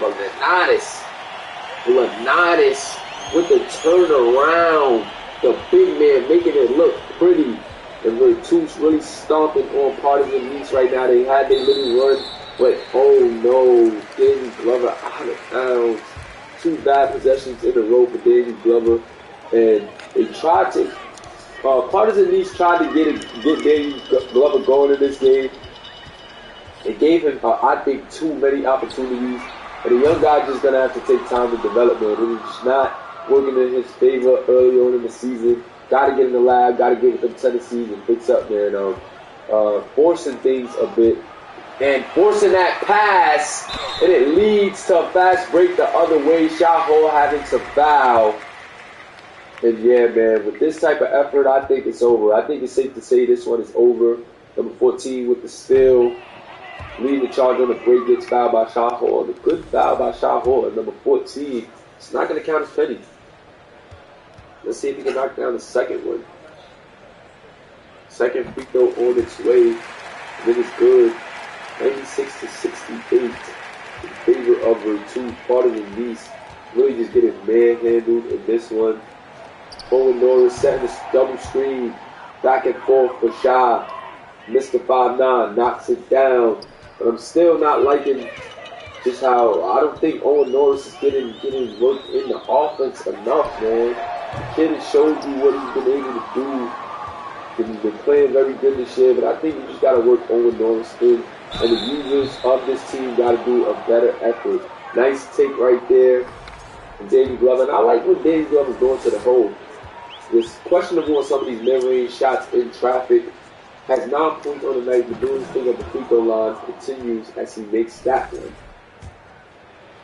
Bernardis with the turnaround, the big man making it look pretty. And Virtus really stomping on Partizan Nice right now. They had their little run, but oh no, Danny Glover out of bounds. 2 bad possessions in a row for Danny Glover, and they tried to. Partizan Nice tried to get Danny Glover going in this game. They gave him, I think, too many opportunities. And the young guy just gonna have to take time to develop, man. It is not working in his favor early on in the season. Got to get in the lab. Got to get with them Tennessees and fix up there. And forcing things a bit and forcing that pass, and it leads to a fast break the other way. Shahol having to foul. And yeah, man, with this type of effort, I think it's over. I think it's safe to say this one is over. Number 14 with the steal. Leading the charge on the break, gets fouled by Shahol. The good foul by Shahol at number 14. It's not going to count as penny. Let's see if he can knock down the second one. Second free throw on its way. I think it's good. 96-68 in favor of Virtus. Partizan Nice really just getting manhandled in this one. Owen Norris setting this double screen. Back and forth for Shah. Mr. 5'9" knocks it down. But I'm still not liking just how I don't think Owen Norris is getting worked in the offense enough, man. The kid has showed you what he's been able to do. He's been playing very good this year, but I think you just got to work Owen Norris in. And the users of this team got to do a better effort. Nice take right there from Danny Glover. And I like what Danny Glover's going to the hole. It's questionable on some of these mid-range shots in traffic. Has 9 points on the night. The doing thing at the free throw line continues as he makes that one.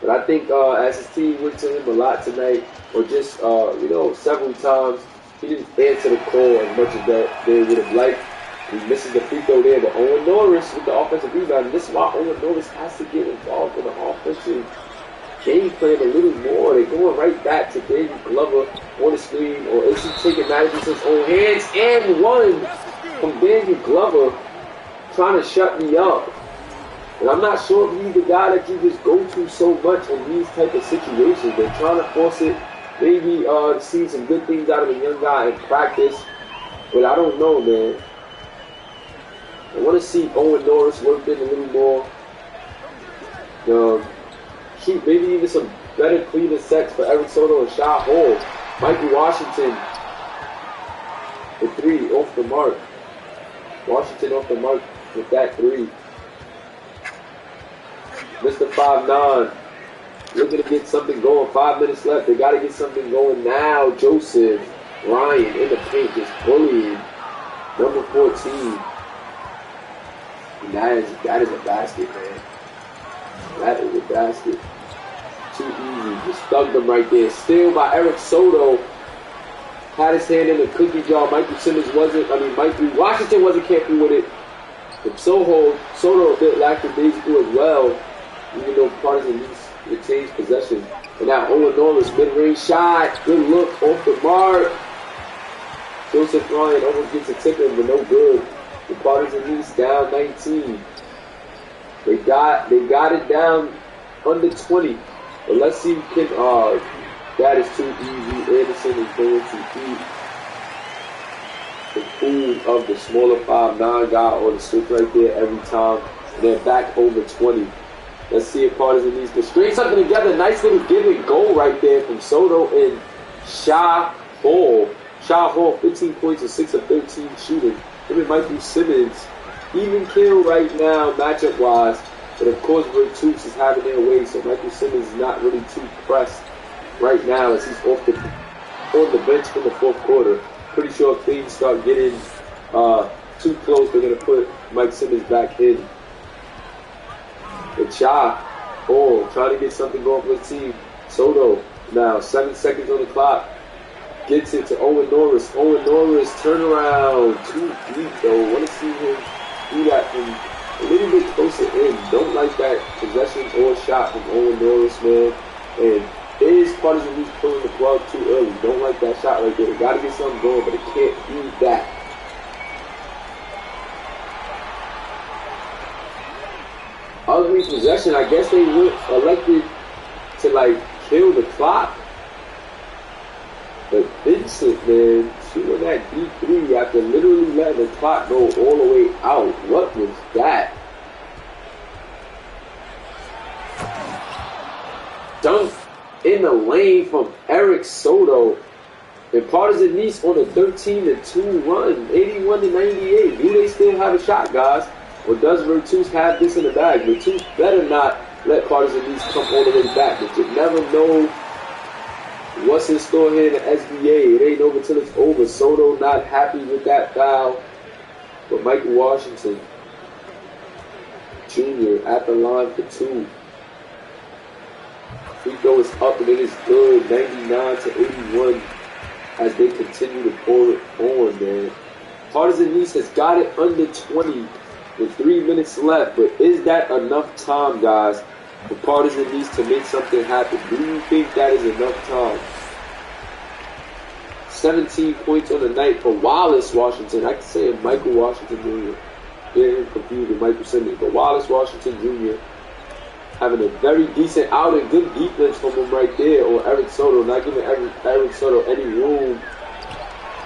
But I think as his team went to him a lot tonight, or just, several times, he didn't answer the call as much as that they would have liked. He misses the free throw there, but Owen Norris with the offensive rebound. And this is why Owen Norris has to get involved in the offensive game plan a little more. They're going right back to Danny Glover on the screen, or is he taking matters into his own hands? And one from Danny Glover trying to shut me up. And I'm not sure if he's the guy that you just go to so much in these type of situations. They're trying to force it, maybe see some good things out of a young guy in practice. But I don't know, man. I want to see Owen Norris work in a little more. Keep maybe even some better cleaner sets for Eric Soto and Shah Hall. Mikey Washington, the 3 off the mark. Washington off the mark with that 3. Mr. 5'9", looking to get something going. 5 minutes left. They got to get something going now. Joseph Ryan in the paint, just bullying number 14. And that is a basket, man. That is a basket. Too easy. Just thugged them right there. Steal by Eric Soto. Had his hand in the cookie jar. Mikey Washington wasn't careful with it. But Soto a bit lackadaisical as well. Even though Partizan retains possession. And now Owen Norris, mid-range shot. Good look off the mark. Joseph Ryan almost gets a ticker, but no good. The Partizan down 19. They got it down under 20. But let's see if we can, that is too easy. Anderson is going to eat the food of the smaller 5'9" guy on the switch right there every time. And they're back over 20. Let's see if Partizan can string something together. Nice little give and go right there from Soto and Shah Hall. Shah Hall, 15 points and 6 of 13 shooting. Him and Michael Simmons, even kill right now, matchup-wise. But of course, Virtus is having their way, so Michael Simmons is not really too pressed right now as he's on the bench in the fourth quarter. Pretty sure if things start getting too close, they're going to put Mike Simmons back in. But Shah, trying to get something going for his team. Soto, now 7 seconds on the clock. Gets it to Owen Norris. Owen Norris, turnaround. Too deep, though. Want to see him do that from a little bit closer in. Don't like that possession or shot from Owen Norris, man. And is Partizan who's pulling the plug too early. Don't like that shot right there. They got to get something going, but it can't be that. Ugly possession. I guess they elected to, like, kill the clock. But Vincent, man, shooting that deep three after literally letting the clock go all the way out. What was that? Dunk in the lane from Eric Soto. And Partizan Nice on a 13-2 run, 81-98. Do they still have a shot, guys? Or does Virtus have this in the bag? Virtus better not let Partizan Nice come all the way back. But you never know what's in store here in the SBA. It ain't over till it's over. Soto not happy with that foul. But Michael Washington Jr. at the line for two. Free throw is up and it is good. 99-81 as they continue to pour it on, man. Partizan Nice has got it under 20 with 3 minutes left. But is that enough time, guys, for Partizan Nice to make something happen? Do you think that is enough time? 17 points on the night for Wallace Washington. I can say Michael Washington Jr. Getting confused with Michael Simmons. But Wallace Washington Jr. having a very decent outing. Good defense from him right there on Eric Soto. Not giving Eric Soto any room.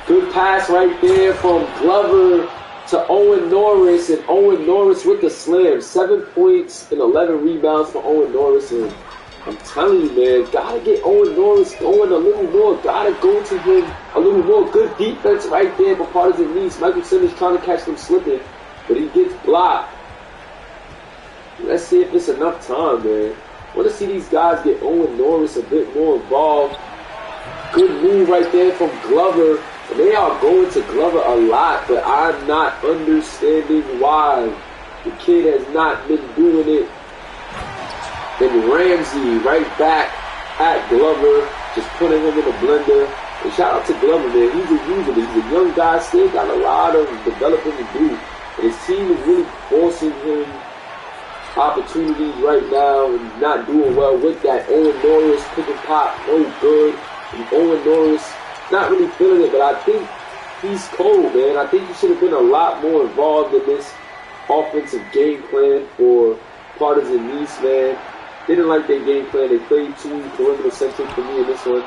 Good pass right there from Glover to Owen Norris. And Owen Norris with the slam. 7 points and 11 rebounds for Owen Norris. And I'm telling you, man, gotta get Owen Norris going a little more. Gotta go to him a little more. Good defense right there for Partizan Nice. Michael Simmons trying to catch them slipping, but he gets blocked. Let's see if it's enough time, man. Want to see these guys get Owen Norris a bit more involved. Good move right there from Glover. And they are going to Glover a lot, but I'm not understanding why. The kid has not been doing it. And Ramsey right back at Glover, just putting him in the blender. And shout out to Glover, man. He's a user. He's a young guy, still got a lot of developing to do. And his team is really forcing him opportunities right now and not doing well with that. Owen Norris pick and pop, no good. And Owen Norris not really feeling it, but I think he's cold, man. I think he should have been a lot more involved in this offensive game plan for Partizan Nice, man. Didn't like their game plan. They played too perimeter centric for me in this one.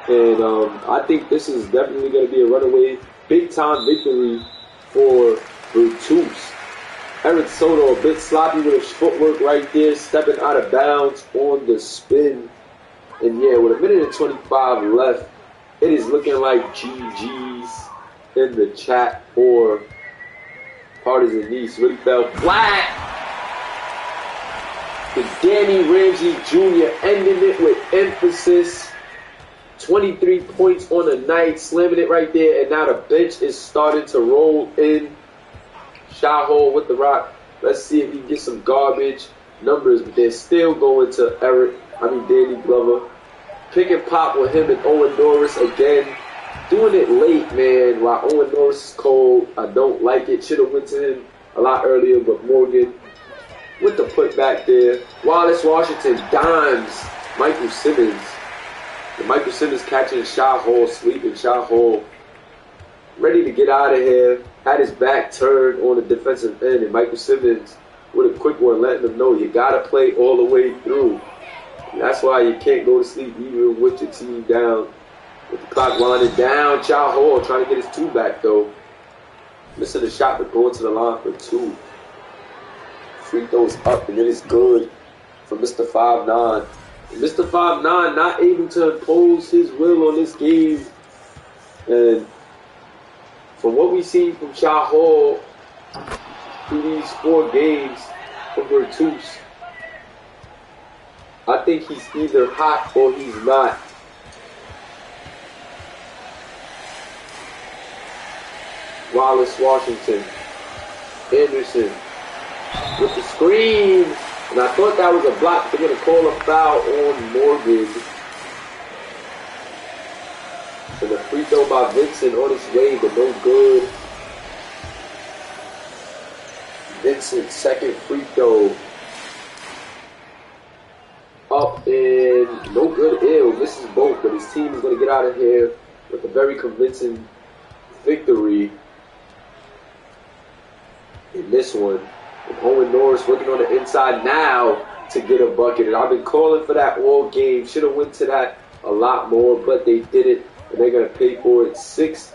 And I think this is definitely going to be a runaway big time victory for Virtus. Eric Soto a bit sloppy with his footwork right there, stepping out of bounds on the spin. And yeah, with 1:25 left, it is looking like GG's in the chat for Partizan Nice. Really fell flat. And Danny Ramsey Jr. ending it with emphasis. 23 points on the night, slamming it right there. And now the bench is starting to roll in. Shahol with the rock. Let's see if he can get some garbage numbers. But they're still going to Danny Glover. Pick and pop with him and Owen Norris again. Doing it late, man, while Owen Norris is cold. I don't like it. Should have went to him a lot earlier, but Morgan with the putback there. Wallace Washington dimes Michael Simmons. And Michael Simmons catching Shahol, sleeping Shahol. Ready to get out of here. Had his back turned on the defensive end. And Michael Simmons with a quick one letting them know you got to play all the way through. And that's why you can't go to sleep even with your team down. With the clock winding down. Shahol trying to get his two back though. Missing the shot but going to the line for two. Free throws up and it is good for Mr. 5'9". Mr. 5'9" not able to impose his will on this game. And from what we've seen from Shahol through these 4 games for Virtus, I think he's either hot or he's not. Wallace Washington, Anderson with the screen. And I thought that was a block. They're going to call a foul on Morgan. So the Free throw by Vincent on its way, but no good. Vincent, second free throw. Up and no good. Ew, misses both, but his team is going to get out of here with a very convincing victory in this one. And Owen Norris working on the inside now to get a bucket. And I've been calling for that all game. Should have went to that a lot more, but they did it, and they're going to pay for it. 6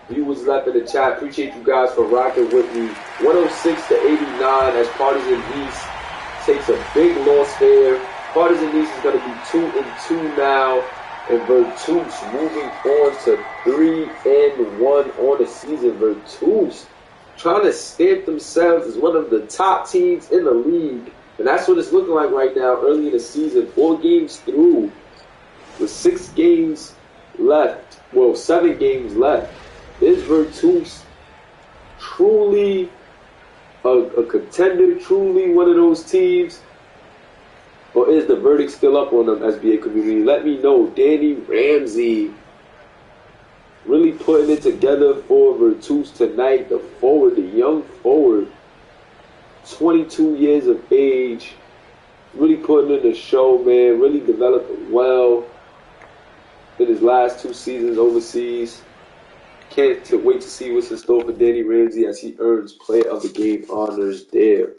viewers left in the chat. Appreciate you guys for rocking with me. 106-89 as Partizan Nice takes a big loss there. Partizan Nice is going to be 2-2 now, and Virtus moving on to 3-1 on the season. Virtus trying to stamp themselves as one of the top teams in the league, and that's what it's looking like right now. Early in the season, 4 games through, with 6 games left. Well, 7 games left. Is Virtus truly a contender? Truly one of those teams? Or is the verdict still up on them, SBA community? Let me know. Danny Ramsey really putting it together for Virtus tonight. The forward, the young forward, 22 years of age, really putting in the show, man. Really developed well in his last 2 seasons overseas. Can't wait to see what's in store for Danny Ramsey as he earns Player of the Game honors there.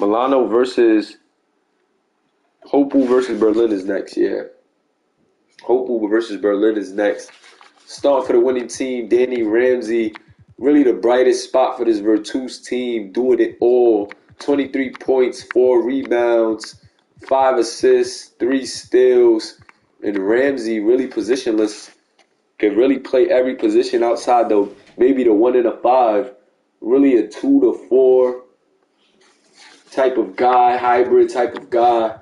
Milano versus Hopel versus Berlin is next, yeah. Hopel versus Berlin is next. Start for the winning team, Danny Ramsey. Really the brightest spot for this Virtus team, doing it all. 23 points, 4 rebounds, 5 assists, 3 steals. And Ramsey really positionless. Can really play every position outside maybe the 1 and a 5. Really a 2 to 4 type of guy, hybrid type of guy.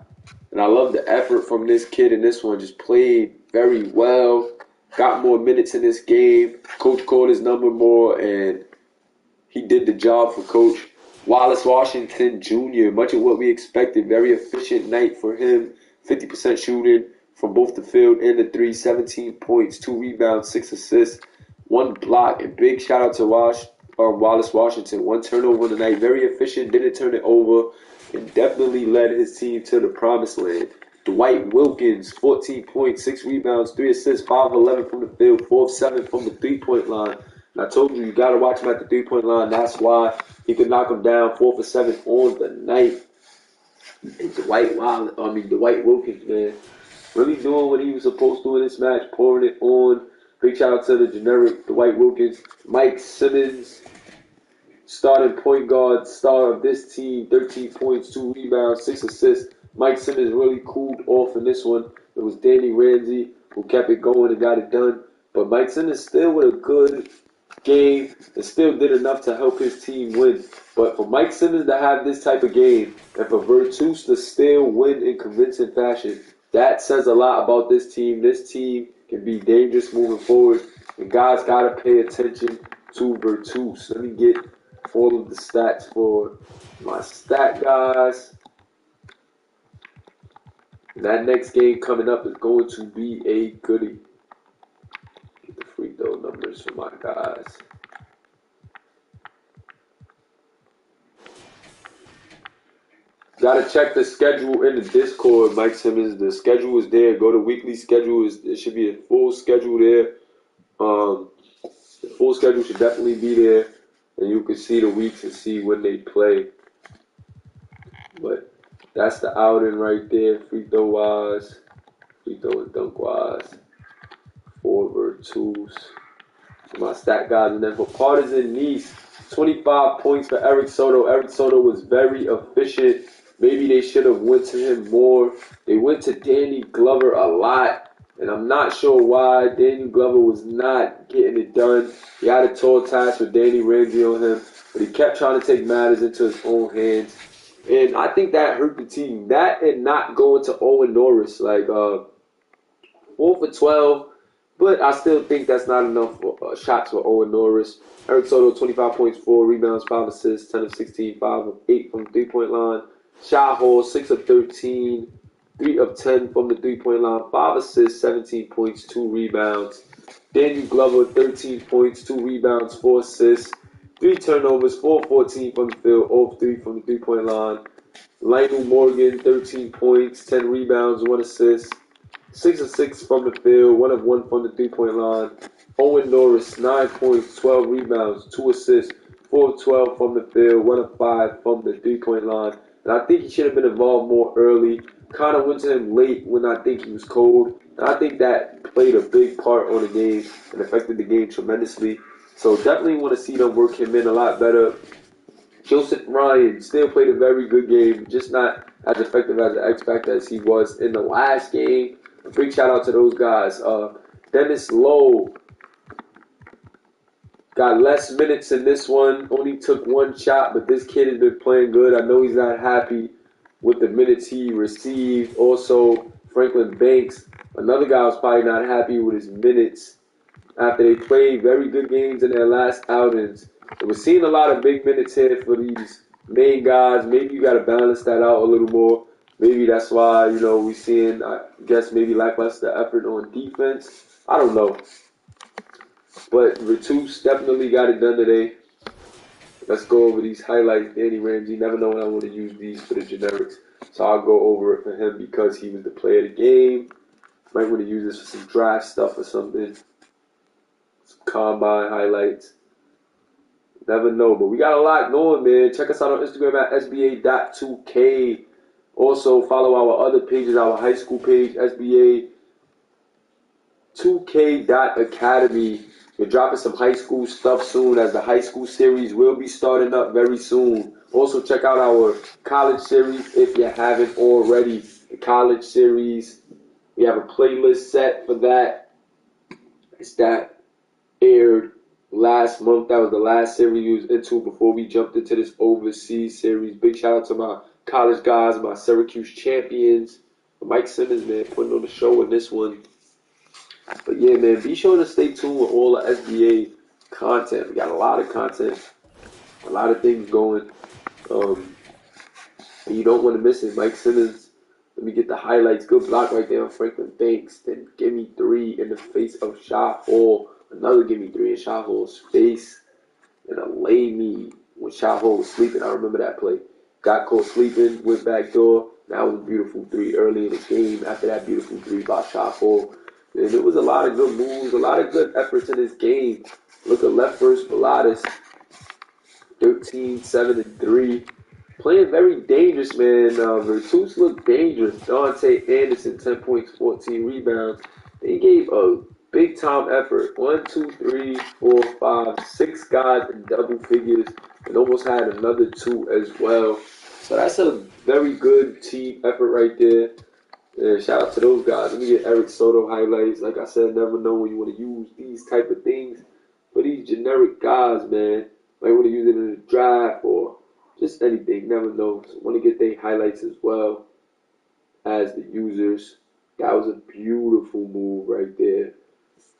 And I love the effort from this kid in this one. Just played very well. Got more minutes in this game. Coach called his number more, and he did the job for Coach. Wallace Washington Jr., much of what we expected. Very efficient night for him. 50% shooting from both the field and the 3. 17 points, 2 rebounds, 6 assists, 1 block. And big shout out to Wallace Washington. 1 turnover tonight. Very efficient. Didn't turn it over. And definitely led his team to the promised land. Dwight Wilkins, 14 points, 6 rebounds, 3 assists, 5 of 11 from the field, 4 of 7 from the 3-point line. And I told you got to watch him at the 3-point line. That's why he could knock him down 4 for 7 on the night. And Dwight Wilkins, man, really doing what he was supposed to in this match, pouring it on. Big shout out to the generic Dwight Wilkins. Mike Simmons, starting point guard, star of this team, 13 points, 2 rebounds, 6 assists. Mike Simmons really cooled off in this one. It was Danny Ramsey who kept it going and got it done. But Mike Simmons still with a good game and still did enough to help his team win. But for Mike Simmons to have this type of game and for Virtus to still win in convincing fashion, that says a lot about this team. This team can be dangerous moving forward. And guys got to pay attention to Virtus. Let me get all of the stats for my stat guys. That next game coming up is going to be a goodie. Get the free throw numbers for my guys. Gotta check the schedule in the Discord, Mike Simmons. The schedule is there. Go to weekly schedule. There should be a full schedule there. The full schedule should definitely be there. And you can see the weeks and see when they play. But that's the outing right there, free throw wise, free throw and dunk wise, for Virtus. So my stat guys, and then for Partizan Nice, 25 points for Eric Soto. Eric Soto was very efficient. Maybe they should have went to him more. They went to Danny Glover a lot, and I'm not sure why. Danny Glover was not getting it done. He had a tall task with Danny Ramsey on him, but he kept trying to take matters into his own hands. And I think that hurt the team. That and not going to Owen Norris, 4 for 12. But I still think that's not enough shots for Owen Norris. Eric Soto, 25 points, 4 rebounds, 5 assists, 10 of 16, 5 of 8 from the 3-point line. Shot Hall, 6 of 13, 3 of 10 from the three-point line, 5 assists, 17 points, 2 rebounds. Daniel Glover, 13 points, 2 rebounds, 4 assists, 3 turnovers, 4 of 14 from the field, 0 of 3 from the three-point line. Lionel Morgan, 13 points, 10 rebounds, 1 assist, 6 of 6 from the field, 1 of 1 from the three-point line. Owen Norris, 9 points, 12 rebounds, 2 assists, 4 of 12 from the field, 1 of 5 from the three-point line. And I think he should have been involved more early. Kind of went to him late when I think he was cold. And I think that played a big part on the game and affected the game tremendously. So definitely want to see them work him in a lot better. Joseph Ryan still played a very good game, just not as effective as an X Factor as he was in the last game. A big shout out to those guys. Dennis Lowe got less minutes in this one, only took 1 shot, but this kid has been playing good. I know he's not happy with the minutes he received. Also, Franklin Banks, another guy was probably not happy with his minutes after they played very good games in their last outings. And we're seeing a lot of big minutes here for these main guys. Maybe you got to balance that out a little more. Maybe that's why, we're seeing, I guess, maybe lackluster effort on defense. I don't know. But Retus definitely got it done today. Let's go over these highlights. Danny Ramsey, never know when I want to use these for the generics. So I'll go over it for him because he was the player of the game. Might want to use this for some draft stuff or something. Some combine highlights. Never know, but we got a lot going, man. Check us out on Instagram at SBA.2K. Also, follow our other pages, our high school page, SBA2K.Academy. We're dropping some high school stuff soon as the high school series will be starting up very soon. Also, check out our college series if you haven't already. The college series, we have a playlist set for that. It's that aired last month. That was the last series we was into before we jumped into this overseas series. Big shout out to my college guys, my Syracuse champions. Mike Simmons, man, putting on the show in this one. But yeah, man, be sure to stay tuned with all the SBA content. We got a lot of content, a lot of things going. And you don't want to miss it. Mike Simmons, let me get the highlights. Good block right there on Franklin Banks. Then give me 3 in the face of Shot Hall. Another give me 3 in Shot Hall's face. And a lay me when Shot Hall was sleeping. I remember that play. Got caught sleeping, went back door. That was a beautiful 3 early in the game. After that beautiful 3 by Shot Hall. And it was a lot of good moves, a lot of good efforts in this game. Look at left first, Pilates, 13, 7, and 3. Playing very dangerous, man. Retus looked dangerous. Dante Anderson, 10 points, 14 rebounds. They gave a big-time effort. 1, 2, 3, 4, 5, 6 guys in double figures. And almost had another 2 as well. So that's a very good team effort right there. Yeah, shout out to those guys. Let me get Eric Soto highlights. Like I said, never know when you want to use these type of things for these generic guys, man. Might want to use it in a draft or just anything. Never know. So want to get their highlights as well as the users. That was a beautiful move right there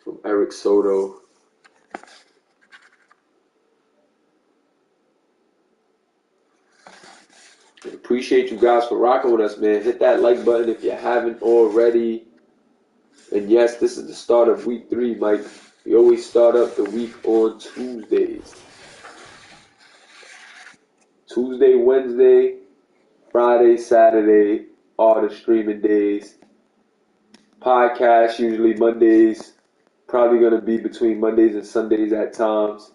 from Eric Soto. Appreciate you guys for rocking with us, man. Hit that like button if you haven't already. And yes, this is the start of week 3, Mike. We always start up the week on Tuesdays. Tuesday, Wednesday, Friday, Saturday are the streaming days. Podcast usually Mondays. Probably going to be between Mondays and Sundays at times.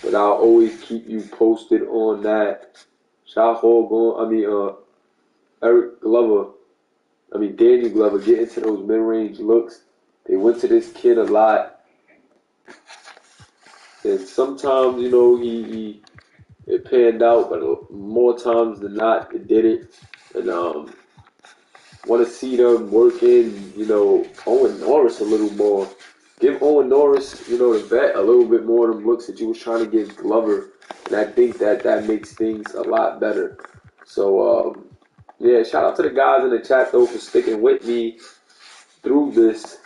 But I'll always keep you posted on that. Shot Hall Daniel Glover getting to those mid-range looks. They went to this kid a lot. And sometimes, it panned out, but more times than not, it didn't. And want to see them working, Owen Norris a little more. Give Owen Norris, the vet, a little bit more of them looks that you was trying to give Glover. And I think that makes things a lot better. So, yeah, shout out to the guys in the chat, though, for sticking with me through this.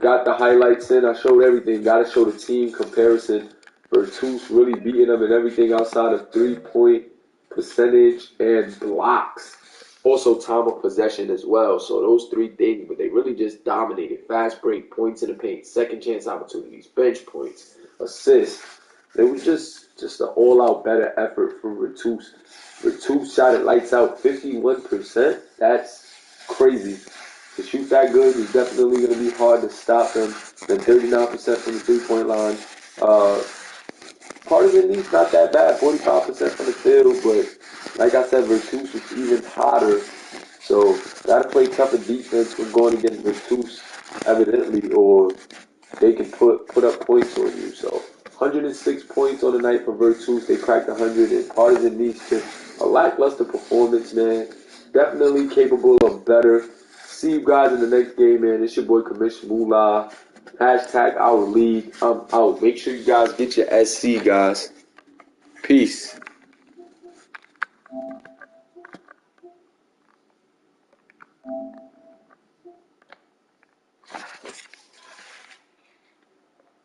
Got the highlights in. I showed everything. Got to show the team comparison. Virtus really beating them in everything outside of 3-point percentage and blocks. Also time of possession as well. So those three things, but they really just dominated. Fast break, points in the paint, second chance opportunities, bench points, assists. It was just an all-out better effort from Virtus. Virtus shot it lights out 51%. That's crazy. To shoot that good is definitely going to be hard to stop them. Then 39% from the three-point line. Partizan League's not that bad, 45% from the field, but like I said, Virtus was even hotter. So gotta play tougher defense when going against Virtus, evidently, or they can put up points on you. So 106 points on the night for Virtus. They cracked 100, and Partizan needs to a lackluster performance, man. Definitely capable of better. See you guys in the next game, man. It's your boy Commission Moolah. Hashtag our league. I'm out. Make sure you guys get your SC, guys. Peace.